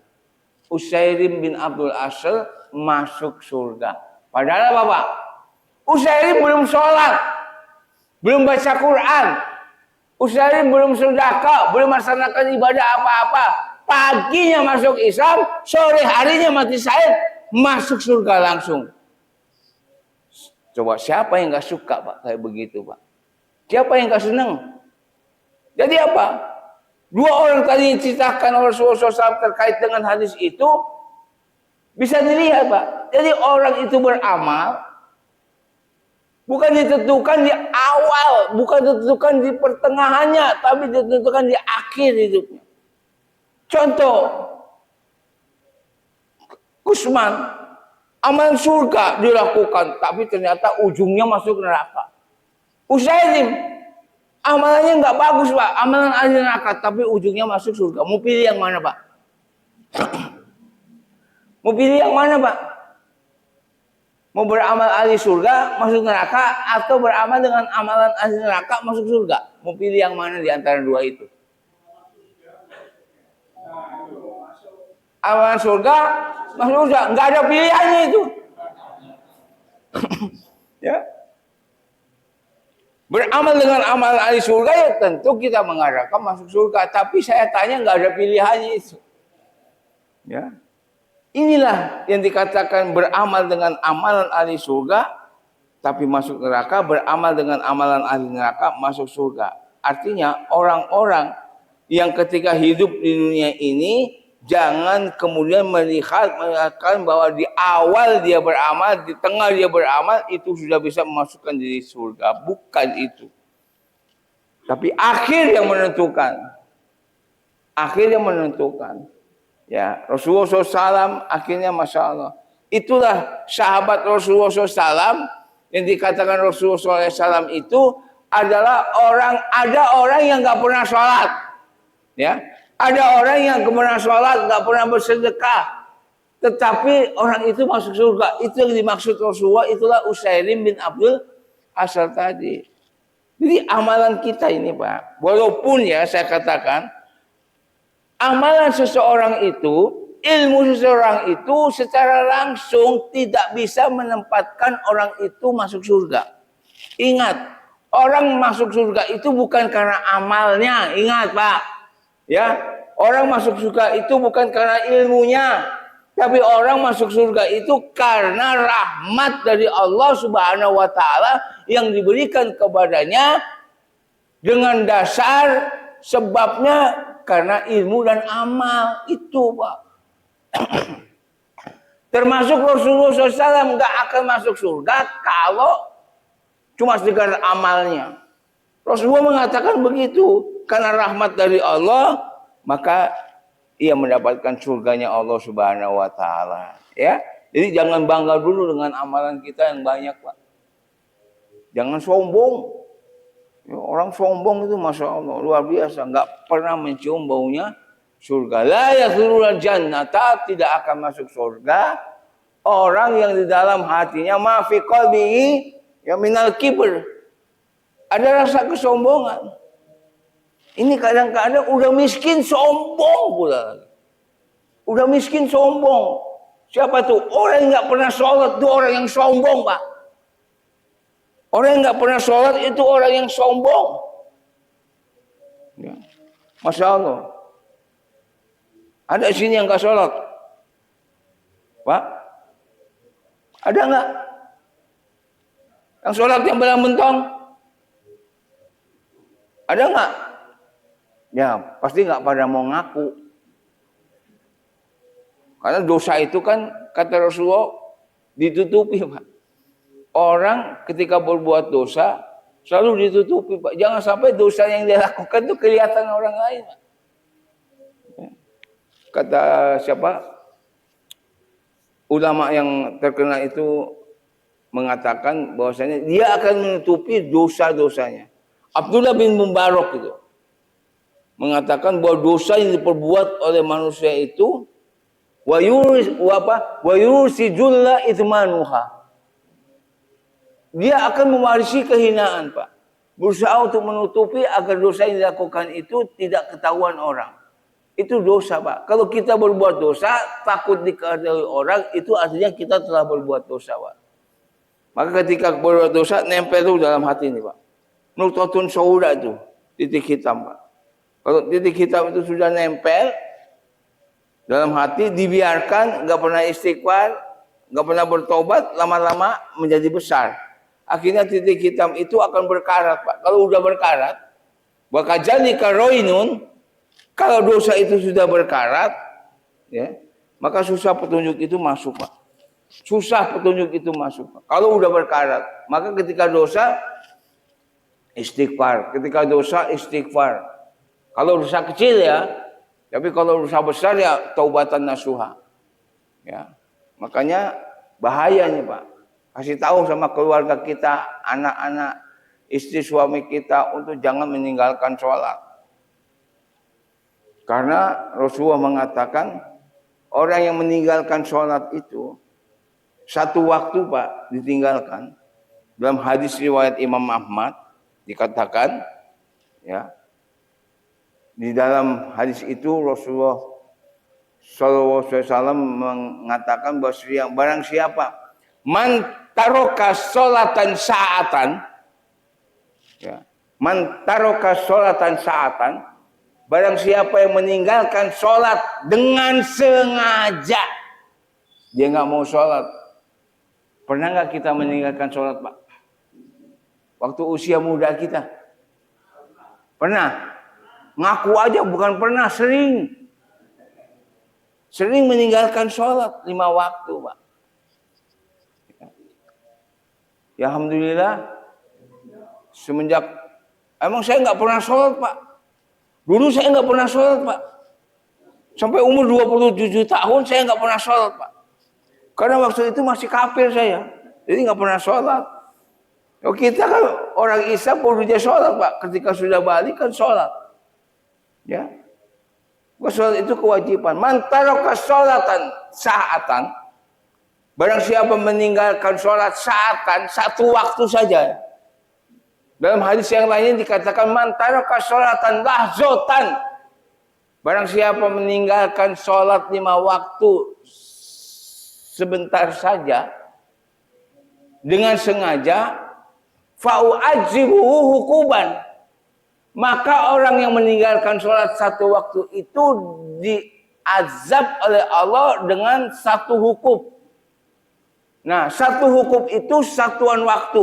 Usairim bin Abdul Asal masuk surga. Padahal apa Pak? Usairim belum sholat, belum baca Quran. Usairim belum sedekah, belum melaksanakan ibadah apa-apa. Paginya masuk Islam, sore harinya mati syahid, masuk surga langsung. Coba siapa yang gak suka Pak kayak begitu Pak? Siapa yang gak senang? Jadi apa? Dua orang tadi diceritakan oleh Rasulullah SAW terkait dengan hadis itu bisa dilihat Pak. Jadi orang itu beramal bukan ditentukan di awal, bukan ditentukan di pertengahannya, tapi ditentukan di akhir hidupnya. Contoh, Kusman, amalan surga dilakukan, tapi ternyata ujungnya masuk neraka. Usairim, amalannya nggak bagus Pak, amalan ahli neraka, tapi ujungnya masuk surga. Mau pilih yang mana Pak? Mau pilih yang mana Pak? Mau beramal ahli surga masuk neraka atau beramal dengan amalan ahli neraka masuk surga? Mau pilih yang mana di antara dua itu? Amalan surga masuk surga, nggak ada pilihannya itu. Ya. Beramal dengan amalan ahli surga ya tentu kita mengharapkan masuk surga, tapi saya tanya nggak ada pilihannya itu. Ya. Inilah yang dikatakan beramal dengan amalan ahli surga tapi masuk neraka, beramal dengan amalan ahli neraka masuk surga. Artinya orang-orang yang ketika hidup di dunia ini jangan kemudian mengatakan bahwa di awal dia beramal, di tengah dia beramal itu sudah bisa memasukkan diri surga. Bukan itu. Tapi akhir yang menentukan. Akhir yang menentukan. Ya, Rasulullah SAW akhirnya Masya Allah. Itulah sahabat Rasulullah SAW yang dikatakan Rasulullah SAW itu adalah ada orang yang nggak pernah sholat. Ya, ada orang yang pernah sholat, nggak pernah bersedekah. Tetapi orang itu masuk surga. Itu yang dimaksud Rasulullah, itulah Usairim bin Abdul Asal tadi. Jadi amalan kita ini Pak, walaupun ya saya katakan, amalan seseorang itu, ilmu seseorang itu secara langsung tidak bisa menempatkan orang itu masuk surga. Ingat, orang masuk surga itu bukan karena amalnya. Ingat Pak, ya, orang masuk surga itu bukan karena ilmunya, Tapi orang masuk surga itu karena rahmat dari Allah Subhanahu wa taala yang diberikan kepadanya dengan dasar sebabnya karena ilmu dan amal itu, Pak. Termasuk Rasulullah SAW nggak akan masuk surga kalau cuma sekedar amalnya. Rasulullah mengatakan begitu, karena rahmat dari Allah maka ia mendapatkan surganya Allah Subhanahu wa taala, ya. Jadi jangan bangga dulu dengan amalan kita yang banyak, Pak. Jangan sombong. Ya, orang sombong itu Masya Allah luar biasa, nggak pernah mencium baunya surga. La yadkhulul jannata, tidak akan masuk surga orang yang di dalam hatinya ma fi qalbihi ya minal kibr, ada rasa kesombongan. Ini kadang-kadang udah miskin sombong pula. Udah miskin sombong. Siapa tuh? Orang yang nggak pernah sholat itu orang yang sombong, Pak. Orang yang nggak pernah sholat itu orang yang sombong. Ya. Masya Allah. Ada sini yang nggak sholat, Pak? Ada nggak? Yang sholat yang belang mentong? Ada nggak? Ya, pasti nggak pada mau ngaku. Karena dosa itu kan, kata Rasulullah, ditutupi, Pak. Orang ketika berbuat dosa, selalu ditutupi, Pak. Jangan sampai dosa yang dia lakukan itu kelihatan orang lain, Pak. Kata siapa? Ulama yang terkenal itu mengatakan bahwasanya dia akan menutupi dosa-dosanya. Abdullah bin Mubarak itu mengatakan bahwa dosa yang diperbuat oleh manusia itu wa yursijulla itsmanuha, dia akan mewarisi kehinaan, Pak. Berusaha untuk menutupi agar dosa yang dilakukan itu tidak ketahuan orang. Itu dosa, Pak. Kalau kita berbuat dosa takut diketahui orang, itu artinya kita telah berbuat dosa, Pak. Maka ketika berbuat dosa nempel itu dalam hati ini, Pak. Nuqtatun sauda itu, titik hitam, Pak. Kalau titik hitam itu sudah nempel dalam hati, dibiarkan, nggak pernah istighfar, nggak pernah bertobat, lama-lama menjadi besar. Akhirnya titik hitam itu akan berkarat, Pak. Kalau udah berkarat, bakal jadi karoinun. Kalau dosa itu sudah berkarat, ya, maka susah petunjuk itu masuk, Pak. Susah petunjuk itu masuk, Pak. Kalau udah berkarat, maka ketika dosa istighfar, ketika dosa istighfar. Kalau dosa kecil ya, tapi kalau dosa besar ya taubatan nasuha. Ya. Makanya bahayanya, Pak. Kasih tahu sama keluarga kita, anak-anak, istri suami kita untuk jangan meninggalkan sholat. Karena Rasulullah mengatakan orang yang meninggalkan sholat itu satu waktu, Pak, ditinggalkan. Dalam hadis riwayat Imam Ahmad dikatakan, ya, di dalam hadis itu Rasulullah SAW mengatakan bahwa barang siapa man taroka sholatan sa'atan, ya, man taroka sholatan sa'atan, barang siapa yang meninggalkan sholat dengan sengaja, dia nggak mau sholat. Pernah nggak kita meninggalkan sholat, Pak? Waktu usia muda kita? Pernah? Ngaku aja bukan pernah, sering. Sering meninggalkan sholat 5 waktu, Pak. Ya Alhamdulillah, semenjak, emang saya nggak pernah sholat, Pak. Dulu saya nggak pernah sholat, Pak. Sampai umur 27 tahun saya nggak pernah sholat, Pak. Karena waktu itu masih kafir saya. Jadi nggak pernah sholat. Oh, kita kan orang Islam perlu dia sholat, Pak. Ketika sudah balik kan sholat. Ya. Sholat itu kewajiban. Man taraka sholatan sa'atan. Barang siapa meninggalkan sholat sa'atan, satu waktu saja. Dalam hadis yang lainnya dikatakan man taraka sholatan lahzotan. Barang siapa meninggalkan sholat 5 waktu sebentar saja dengan sengaja, fa'u'adzibuhu hukuban. Maka orang yang meninggalkan sholat satu waktu itu diazab oleh Allah dengan satu hukum. Nah, satu hukum itu satuan waktu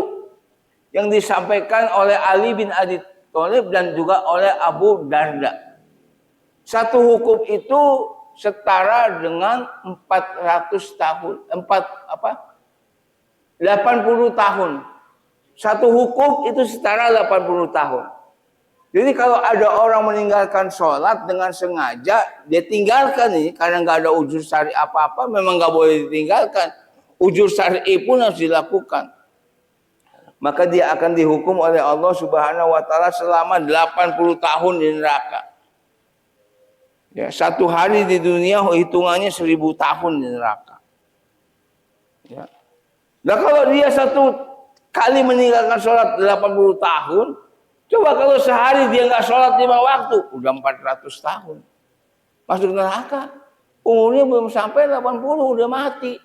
yang disampaikan oleh Ali bin Abi Thalib dan juga oleh Abu Darda. Satu hukum itu setara dengan 400 tahun, 80 tahun. Satu hukum itu setara 80 tahun. Jadi kalau ada orang meninggalkan sholat dengan sengaja, dia tinggalkan ini karena nggak ada ujur syar'i apa-apa, memang nggak boleh ditinggalkan. Ujur syar'i pun harus dilakukan. Maka dia akan dihukum oleh Allah Subhanahu wa taala selama 80 tahun di neraka. Ya, satu hari di dunia hitungannya 1000 tahun di neraka. Ya. Nah kalau dia satu kali meninggalkan sholat 80 tahun, coba kalau sehari dia nggak sholat 5 waktu, udah 400 tahun. Masuk neraka. Umurnya belum sampai 80, udah mati.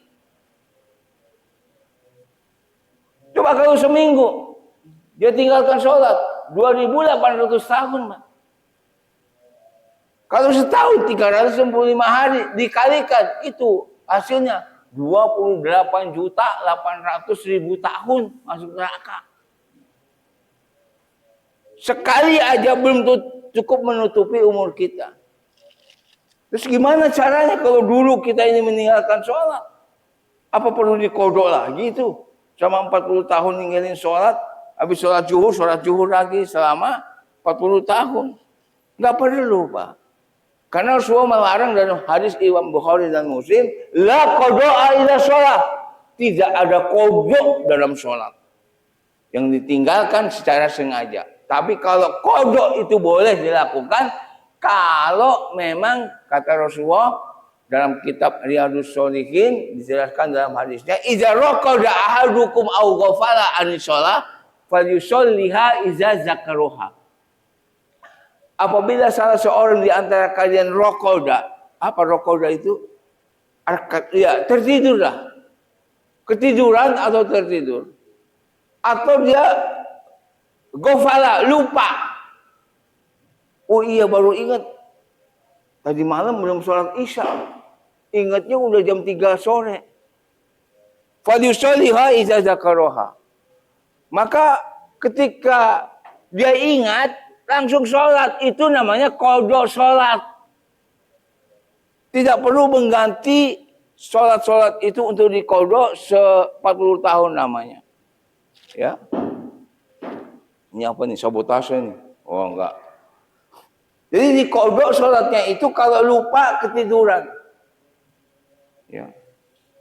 Coba kalau seminggu dia tinggalkan sholat 2800 tahun, Pak. Kalau setahun 365 hari dikalikan, itu hasilnya 28.800.000 tahun masuk neraka. Sekali aja belum cukup menutupi umur kita. Terus gimana caranya kalau dulu kita ini meninggalkan sholat? Apa perlu dikodok lagi itu? Sama 40 tahun ninggalin sholat, habis sholat zuhur lagi selama 40 tahun. Nggak perlu, Pak. Karena Rasulullah melarang dalam hadis Imam Bukhari dan Muslim, la qada'a ila sholat. Tidak ada kodok dalam sholat. Yang ditinggalkan secara sengaja. Tapi kalau kodok itu boleh dilakukan, kalau memang kata Rasulullah, dalam kitab Riyadhus Shalihin dijelaskan dalam hadisnya, idza raqada ahadukum aw ghafala an shalah falyusalliha idza zakaruha. Apabila salah seorang di antara kalian raqada, apa raqada itu? Ya, tertidurlah. Ketiduran atau tertidur. Atau dia ghafala, lupa. Oh iya baru ingat. Tadi malam belum sholat isya. Ingatnya udah jam 3 sore. Falyusalliha idza zakaroha. Maka ketika dia ingat, langsung sholat. Itu namanya qada sholat. Tidak perlu mengganti sholat-sholat itu untuk diqada 40 tahun namanya. Ya. Ini apa nih? Sabotase nih? Oh enggak. Jadi diqada sholatnya itu kalau lupa ketiduran. Ya.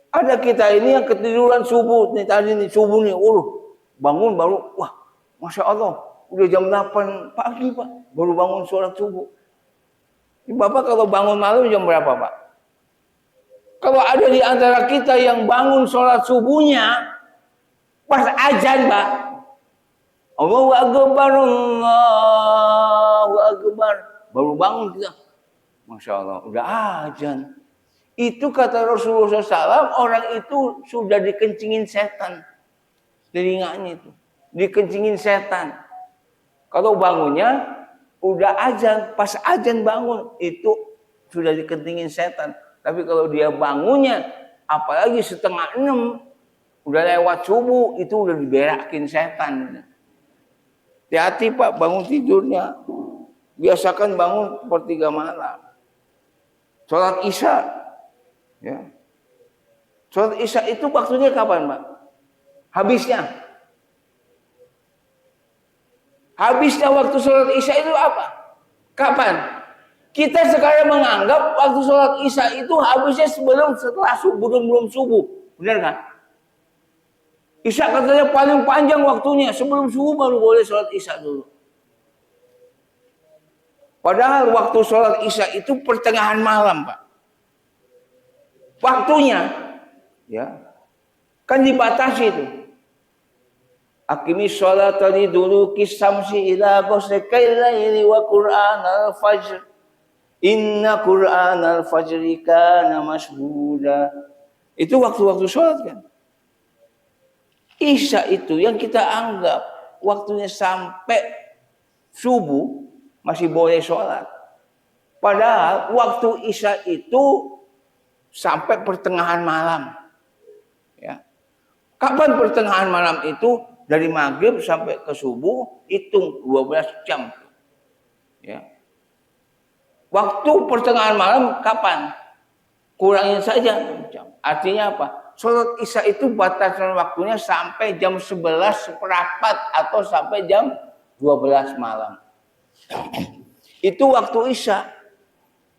Ada kita ini yang ketiduran subuh nih tadi nih subuh nih, bangun baru, wah, masya Allah, udah jam 8 pagi Pak, baru bangun sholat subuh. Ini Bapak kalau bangun malam jam berapa Pak? Kalau ada di antara kita yang bangun sholat subuhnya pas azan Pak, Allahu Akbar, Allahu Akbar, baru bangun kita, masya Allah, udah azan. Itu kata Rasulullah SAW, orang itu sudah dikencingin setan. Telinganya itu. Dikencingin setan. Kalau bangunnya, udah azan. Pas azan bangun, itu sudah dikencingin setan. Tapi kalau dia bangunnya, apalagi 5:30, udah lewat subuh, itu udah diberakin setan. Hati-hati Pak, bangun tidurnya. Biasakan bangun 1/3 malam. Sholat isya. Ya. Sholat isya itu waktunya kapan, Pak? Habisnya. Habisnya waktu sholat isya itu apa? Kapan? Kita sekarang menganggap waktu sholat isya itu habisnya setelah subuh, belum subuh. Benar kan? Isya katanya paling panjang waktunya. Sebelum subuh baru boleh sholat isya dulu. Padahal waktu sholat isya itu pertengahan malam, Pak. Waktunya, ya, kan dibatasi itu. Aqimis sholata liduluki samsi ila ghasaqil laili wa qur'anal fajr. Inna qur'anal fajri kana mashhuda. Itu waktu-waktu sholat kan. Isya itu yang kita anggap waktunya sampai subuh masih boleh sholat. Padahal waktu Isya itu sampai pertengahan malam. Ya. Kapan pertengahan malam itu? Dari maghrib sampai ke subuh, hitung 12 jam. Ya. Waktu pertengahan malam kapan? Kurangin saja 6 jam. Artinya apa? Sholat Isya itu batasan waktunya sampai jam 11 seperempat atau sampai jam 12 malam. Itu waktu Isya.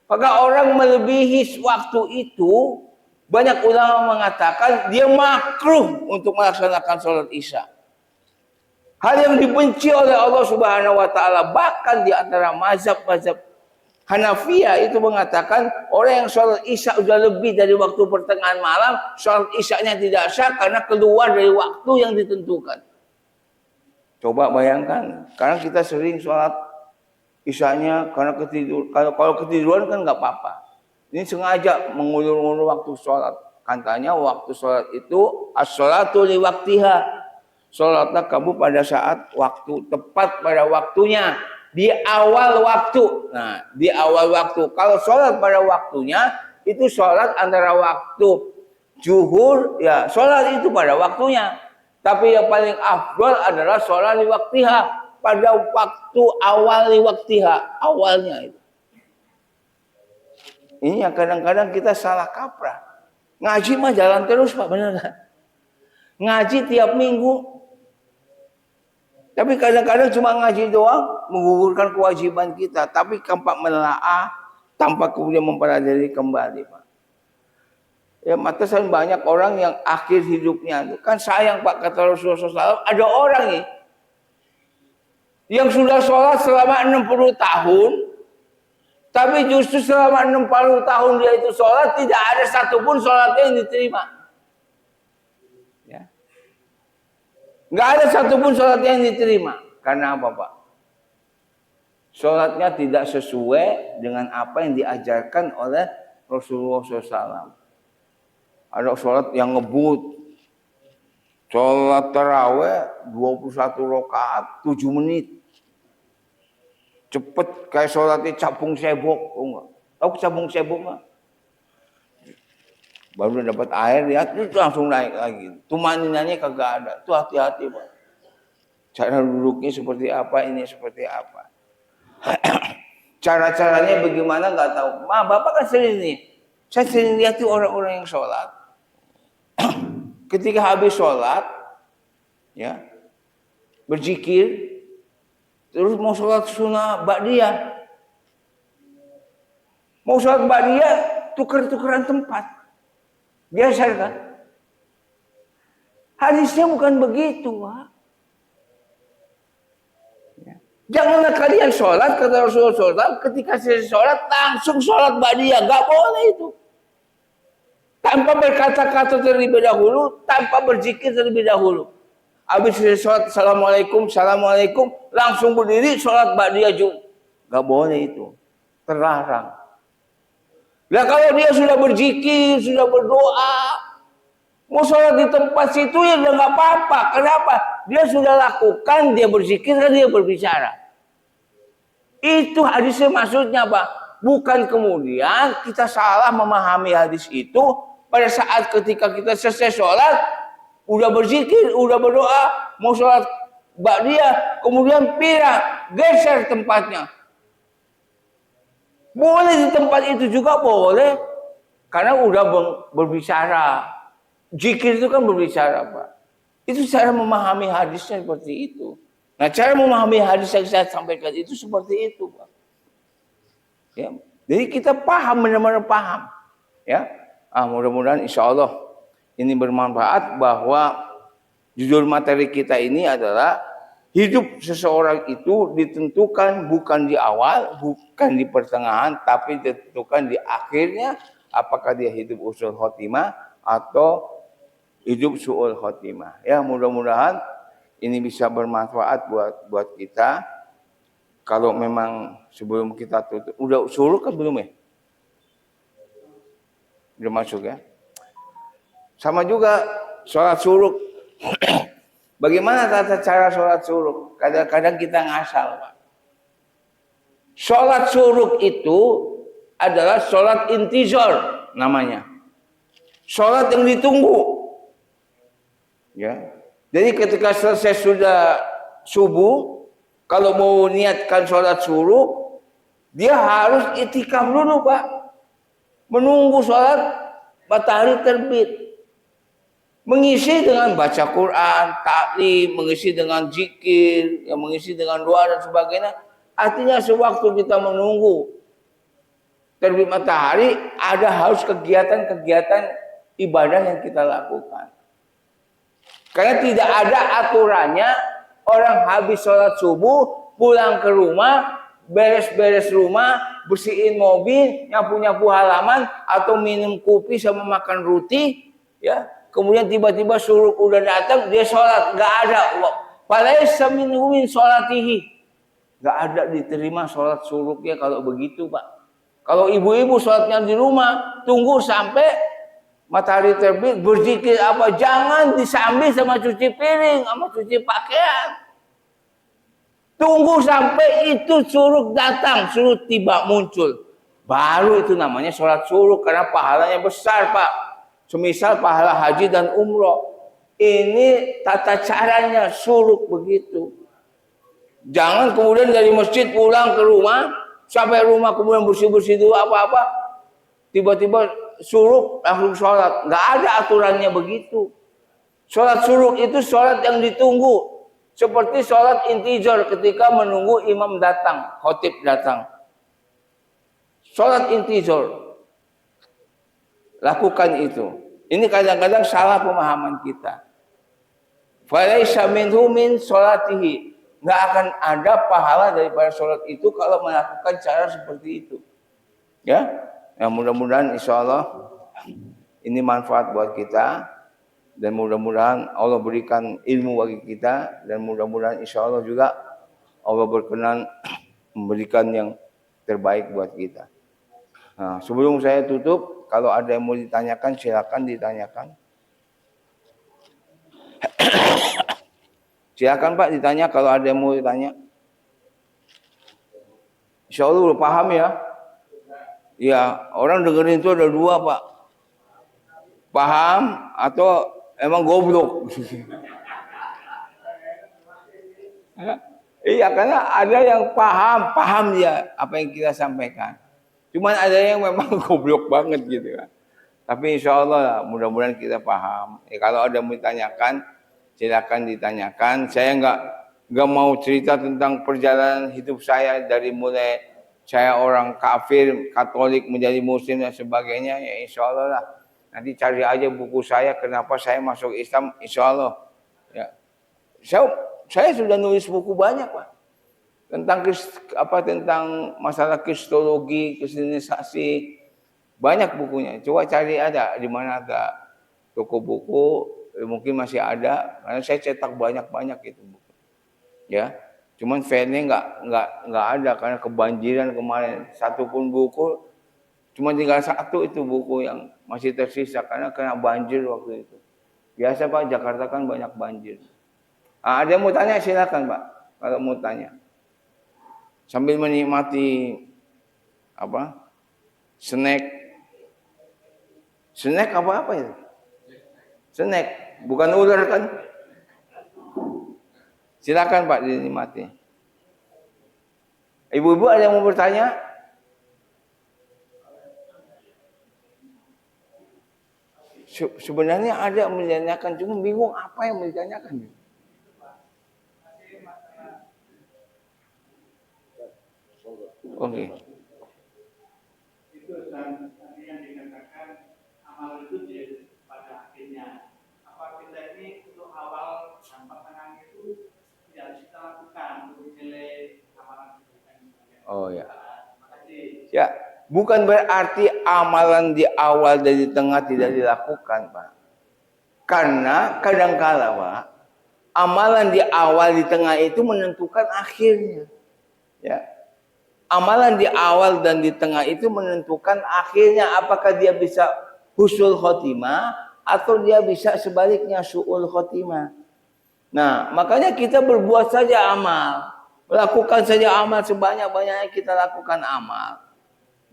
Maka orang melebihi waktu itu, banyak ulama mengatakan dia makruh untuk melaksanakan sholat Isya. Hal yang dibenci oleh Allah Subhanahu wa taala, bahkan di antara mazhab-mazhab Hanafiyah itu mengatakan orang yang sholat Isya sudah lebih dari waktu pertengahan malam, sholat Isyanya tidak sah karena keluar dari waktu yang ditentukan. Coba bayangkan, karena kita sering sholat Isyanya karena kalau ketiduran kan nggak apa-apa. Ini sengaja mengulur-ulur waktu sholat. Katanya waktu sholat itu as-sholatu li waktiha. Sholatlah kamu pada saat waktu, tepat pada waktunya. Di awal waktu. Nah, di awal waktu. Kalau sholat pada waktunya, itu sholat antara waktu zuhur, ya sholat itu pada waktunya. Tapi yang paling afdal adalah sholat li waktiha. Pada waktu awal li waktiha. Awalnya itu. Ini yang kadang-kadang kita salah kaprah. Ngaji mah jalan terus Pak, benar gak? Ngaji tiap minggu. Tapi kadang-kadang cuma ngaji doang, menggugurkan kewajiban kita. Tapi tanpa menelaah, tanpa kemudian mempelajari kembali Pak. Ya matasan banyak orang yang akhir hidupnya itu. Kan sayang Pak, kata Rasulullah SAW, ada orang nih yang sudah sholat selama 60 tahun, tapi justru selama 60 tahun dia itu sholat, tidak ada satupun sholatnya yang diterima. Ya. Nggak ada satupun sholatnya yang diterima. Karena apa Pak? Sholatnya tidak sesuai dengan apa yang diajarkan oleh Rasulullah SAW. Ada sholat yang ngebut. Sholat tarawih 21 rakaat 7 menit. Cepet kayak sholatnya capung sebok. Tahu capung sebok nggak? Baru dapat air, lihat itu langsung naik lagi. Tumaninanya kagak ada. Itu hati-hati Pak. Cara duduknya seperti apa, ini seperti apa. Cara-caranya bagaimana nggak tahu. Bapak kan sering nih. Saya sering lihat tuh orang-orang yang sholat. Ketika habis sholat, ya, berzikir, terus mau sholat sunnah ba'diyah. Mau sholat ba'diyah, tukar-tukaran tempat. Biasa kan? Hadisnya bukan begitu, Pak. Ya. Janganlah kalian sholat, kata Rasulullah SAW, ketika selesai sholat, langsung sholat ba'diyah. Gak boleh itu. Tanpa berkata-kata terlebih dahulu, tanpa berzikir terlebih dahulu. Habis sholat, assalamualaikum, assalamualaikum, langsung berdiri sholat ba'diyah juga. Gak boleh itu. Terlarang. Nah kalau dia sudah berzikir, sudah berdoa, mau sholat di tempat situ ya udah gak apa-apa. Kenapa? Dia sudah lakukan, dia berzikir, dan dia berbicara. Itu hadisnya maksudnya Pak. Bukan kemudian kita salah memahami hadis itu pada saat ketika kita selesai sholat, udah berzikir, udah berdoa, mau sholat ba'diyah, kemudian pirang, geser tempatnya. Boleh di tempat itu juga boleh, karena udah berbicara. Zikir itu kan berbicara Pak. Itu cara memahami hadisnya seperti itu. Nah cara memahami hadis yang saya sampaikan itu seperti itu Pak. Ya, jadi kita paham, benar-benar paham. Ya, mudah-mudahan insya Allah ini bermanfaat bahwa judul materi kita ini adalah hidup seseorang itu ditentukan bukan di awal, bukan di pertengahan, tapi ditentukan di akhirnya. Apakah dia hidup usul khotimah atau hidup su'ul khotimah. Ya, mudah-mudahan ini bisa bermanfaat buat kita. Kalau memang sebelum kita tutup, udah suruh kan belum ya? Udah masuk ya? Sama juga sholat suruk. Bagaimana tata cara sholat suruk? Kadang-kadang kita ngasal Pak. Sholat suruk itu adalah sholat intizar namanya. Sholat yang ditunggu. Ya. Jadi ketika selesai sudah subuh, kalau mau niatkan sholat suruh, dia harus itikaf dulu Pak. Menunggu sholat matahari terbit. Mengisi dengan baca Quran, taklim, mengisi dengan zikir, yang mengisi dengan doa dan sebagainya. Artinya sewaktu kita menunggu terbit matahari, ada harus kegiatan-kegiatan ibadah yang kita lakukan. Karena tidak ada aturannya orang habis sholat subuh, pulang ke rumah, beres-beres rumah, bersihin mobil, nyapu-nyapu halaman, atau minum kopi sama makan roti, ya. Kemudian tiba-tiba suruh udah datang, dia sholat. Nggak ada. Falaisa minhu min sholatihi. Nggak ada diterima sholat suruhnya kalau begitu Pak. Kalau ibu-ibu sholatnya di rumah, tunggu sampai matahari terbit, berzikir apa. Jangan disambil sama cuci piring, sama cuci pakaian. Tunggu sampai itu suruh datang, suruh tiba muncul. Baru itu namanya sholat suruh, karena pahalanya besar Pak. Semisal pahala haji dan umroh. Ini tata caranya suruh begitu. Jangan kemudian dari masjid pulang ke rumah, sampai rumah kemudian bersih-bersih dulu apa-apa, tiba-tiba suruh langsung sholat. Nggak ada aturannya begitu. Sholat suruh itu sholat yang ditunggu. Seperti sholat intizar ketika menunggu imam datang, khotib datang. Sholat intizar. Lakukan itu. Ini kadang-kadang salah pemahaman kita. Falaisa minhu min sholatihi. Nggak akan ada pahala daripada sholat itu kalau melakukan cara seperti itu. Ya, mudah-mudahan insya Allah ini manfaat buat kita. Dan mudah-mudahan Allah berikan ilmu bagi kita. Dan mudah-mudahan insya Allah juga Allah berkenan memberikan yang terbaik buat kita. Nah, sebelum saya tutup, kalau ada yang mau ditanyakan, silakan ditanyakan. Silakan Pak ditanya kalau ada yang mau ditanya. Insya Allah udah paham ya. Ya, orang dengerin itu ada dua Pak. Paham atau emang goblok. Iya, karena ada yang paham dia apa yang kita sampaikan. Cuman ada yang memang goblok banget gitu kan. Tapi insya Allah mudah-mudahan kita paham. Kalau ada yang mau ditanyakan, silakan ditanyakan. Saya nggak mau cerita tentang perjalanan hidup saya dari mulai saya orang kafir, Katolik menjadi Muslim dan sebagainya. Ya insya Allah lah. Nanti cari aja buku saya kenapa saya masuk Islam. Insya Allah. Ya. Saya sudah nulis buku banyak Pak. Tentang masalah kristologi, kristenisasi, banyak bukunya. Coba cari ada di mana ada toko buku, mungkin masih ada. Karena saya cetak banyak itu buku. Ya, cuman filenya nggak ada karena kebanjiran kemarin. Satu pun buku, cuma tinggal satu itu buku yang masih tersisa karena kena banjir waktu itu. Biasa Pak, Jakarta kan banyak banjir. Ada yang mau tanya silakan Pak, kalau mau tanya. Sambil menikmati snack apa itu? Snack, bukan ular kan? Silakan Pak dinikmati. Ibu-ibu ada yang mau bertanya? Sebenarnya ada yang menanyakan, cuma bingung apa yang ditanyakan. Oke. Itu dan tadi yang dikatakan amal itu pada akhirnya. Apa kita ini untuk awal dan pertengahan itu tidak harus kita lakukan untuk menilai amalan kebaikan. Oh ya. Terima kasih. Ya, bukan berarti amalan di awal dan di tengah tidak dilakukan, Pak. Karena kadangkala, Pak, amalan di awal di tengah itu menentukan akhirnya. Ya. Amalan di awal dan di tengah itu menentukan akhirnya apakah dia bisa husnul khotimah atau dia bisa sebaliknya su'ul khotimah. Nah, makanya kita berbuat saja amal. Lakukan saja amal sebanyak-banyaknya kita lakukan amal.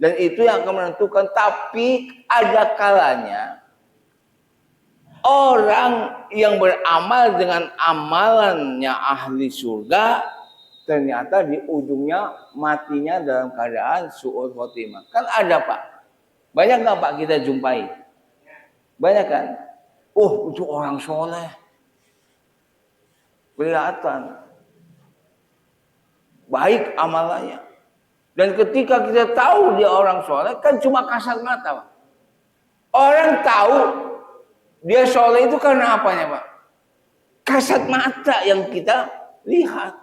Dan itu yang akan menentukan. Tapi ada kalanya orang yang beramal dengan amalannya ahli surga, ternyata di ujungnya matinya dalam keadaan su'ul khotimah. Kan ada Pak. Banyak nggak Pak kita jumpai? Banyak kan? Oh itu orang soleh. Kelihatan. Baik amalannya. Dan ketika kita tahu dia orang soleh, kan cuma kasat mata Pak. Orang tahu dia soleh itu karena apanya Pak? Kasat mata yang kita lihat.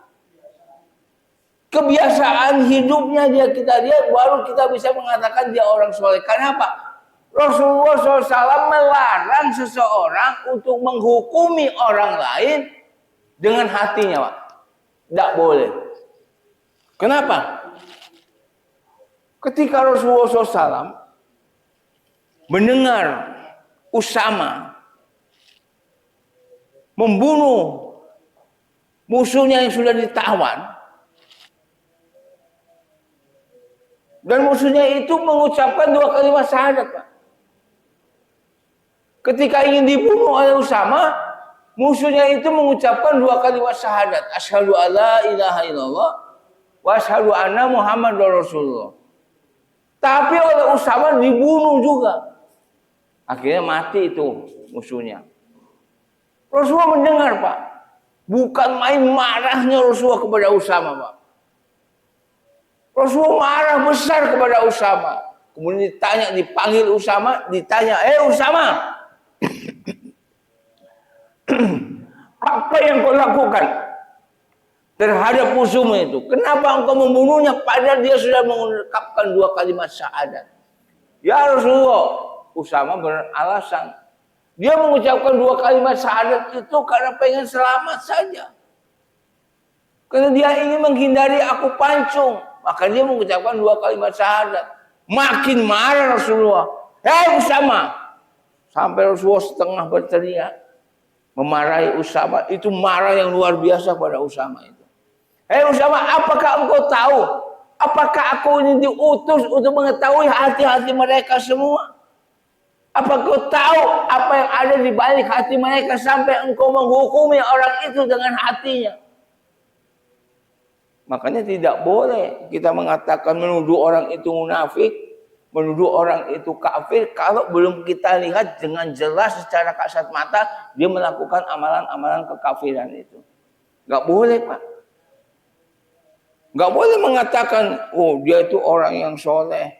Kebiasaan hidupnya kita lihat, baru kita bisa mengatakan dia orang soleh. Karena apa? Rasulullah SAW melarang seseorang untuk menghukumi orang lain dengan hatinya Pak. Tidak boleh. Kenapa? Ketika Rasulullah SAW mendengar Usama membunuh musuhnya yang sudah ditawan, dan musuhnya itu mengucapkan 2 kalimat syahadat Pak. Ketika ingin dibunuh oleh Usama, musuhnya itu mengucapkan 2 kalimat syahadat, asyhadu alla ilaha illallah wa asyhadu anna muhammadar rasulullah. Tapi oleh Usama dibunuh juga. Akhirnya mati itu musuhnya. Rasulullah mendengar Pak. Bukan main marahnya Rasulullah kepada Usama Pak. Rasulullah marah besar kepada Usama. Kemudian dipanggil Usama, ditanya, Usama, apa yang kau lakukan terhadap musuhmu itu? Kenapa engkau membunuhnya padahal dia sudah mengucapkan 2 kalimat syahadat? Ya Rasulullah, Usama beralasan. Dia mengucapkan 2 kalimat syahadat itu karena pengen selamat saja. Karena dia ingin menghindari aku pancung. Maka dia mengucapkan 2 kalimat syahadat. Makin marah Rasulullah. Hei Usama. Sampai Rasulullah setengah berteriak. Memarahi Usama. Itu marah yang luar biasa pada Usama itu. Hei Usama, apakah engkau tahu? Apakah aku ini diutus untuk mengetahui hati-hati mereka semua? Apakah kau tahu apa yang ada di balik hati mereka sampai engkau menghukumi orang itu dengan hatinya? Makanya tidak boleh kita mengatakan menuduh orang itu munafik, menuduh orang itu kafir kalau belum kita lihat dengan jelas secara kasat mata dia melakukan amalan-amalan kekafiran itu. Gak boleh Pak. Gak boleh mengatakan, oh dia itu orang yang soleh.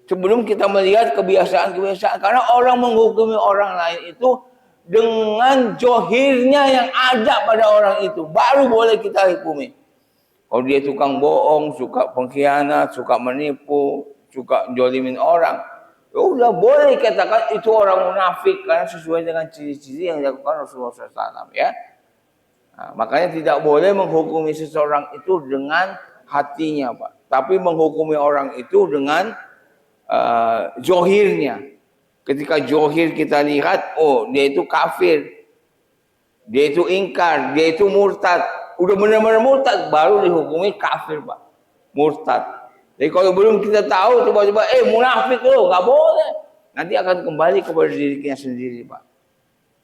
Sebelum kita melihat kebiasaan-kebiasaan. Karena orang menghukumi orang lain itu dengan johirnya yang ada pada orang itu. Baru boleh kita hukumi. Kalau dia tukang bohong, suka pengkhianat, suka menipu, suka jolimin orang. Ya udah boleh katakan itu orang munafik. Karena sesuai dengan ciri-ciri yang dilakukan Rasulullah SAW. Ya. Nah, makanya tidak boleh menghukumi seseorang itu dengan hatinya Pak. Tapi menghukumi orang itu dengan johirnya. Ketika johir kita lihat, oh dia itu kafir, dia itu ingkar, dia itu murtad, udah benar-benar murtad, baru dihukumi kafir Pak, murtad. Jadi kalau belum kita tahu tiba-tiba munafik lo, nggak boleh, nanti akan kembali kepada dirinya sendiri Pak.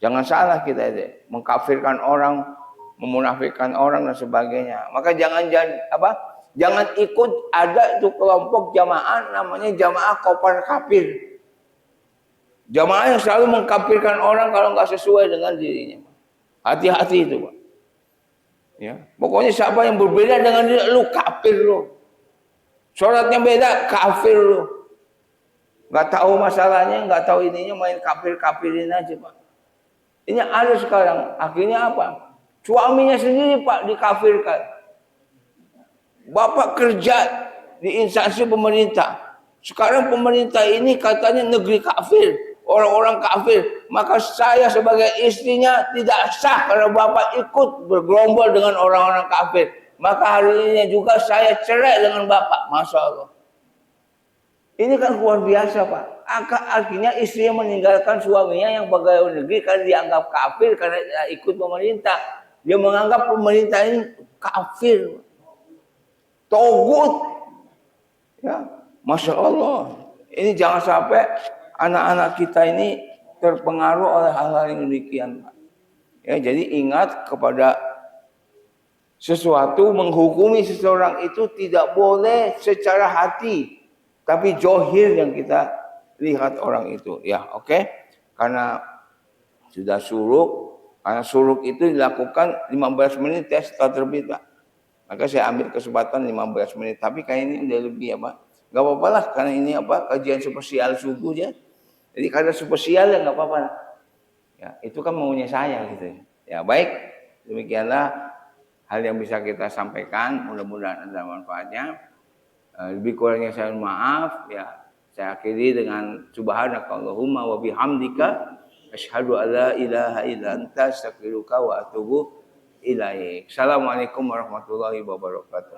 Jangan salah kita itu mengkafirkan orang, memunafikkan orang dan sebagainya. Maka jangan ikut ada itu kelompok jamaah namanya jamaah kopar kafir. Jamaah yang selalu mengkafirkan orang kalau nggak sesuai dengan dirinya. Hati-hati itu Pak. Ya, pokoknya siapa yang berbeda dengan dia, lu kafir lu. Sholatnya beda, kafir lu. Nggak tahu masalahnya, nggak tahu ininya, main kafir-kafirin aja Pak. Ini ada sekarang. Akhirnya apa? Suaminya sendiri Pak dikafirkan. Bapak kerja di instansi pemerintah. Sekarang pemerintah ini katanya negeri kafir, orang-orang kafir. Maka saya sebagai istrinya tidak sah karena Bapak ikut bergerombol dengan orang-orang kafir. Maka hari ini juga saya cerai dengan Bapak. Masya Allah. Ini kan luar biasa Pak. Akhirnya istrinya meninggalkan suaminya yang pegawai negeri karena dianggap kafir karena ikut pemerintah. Dia menganggap pemerintah ini kafir. Togut. Ya. Masya Allah. Ini jangan sampai anak-anak kita ini terpengaruh oleh hal-hal yang demikian. Ya, jadi ingat kepada sesuatu, menghukumi seseorang itu tidak boleh secara hati, tapi johir yang kita lihat orang itu. Ya, oke. Karena sudah suruk, karena suruk itu dilakukan 15 menit ya setelah terbit, Pak. Maka saya ambil kesempatan 15 menit, tapi kayak ini udah lebih ya, Pak. Gak apa-apa lah, karena ini kajian spesial subuh ya. Jadi karena spesial ya gak apa-apa. Ya, itu kan maunya saya gitu. Ya, baik. Demikianlah hal yang bisa kita sampaikan, mudah-mudahan ada manfaatnya. Lebih kurangnya saya maaf ya. Saya akhiri dengan subhanakallahumma wa bihamdika asyhadu alla ilaha illa anta astaghfiruka wa atubu ilaik. Assalamualaikum warahmatullahi wabarakatuh.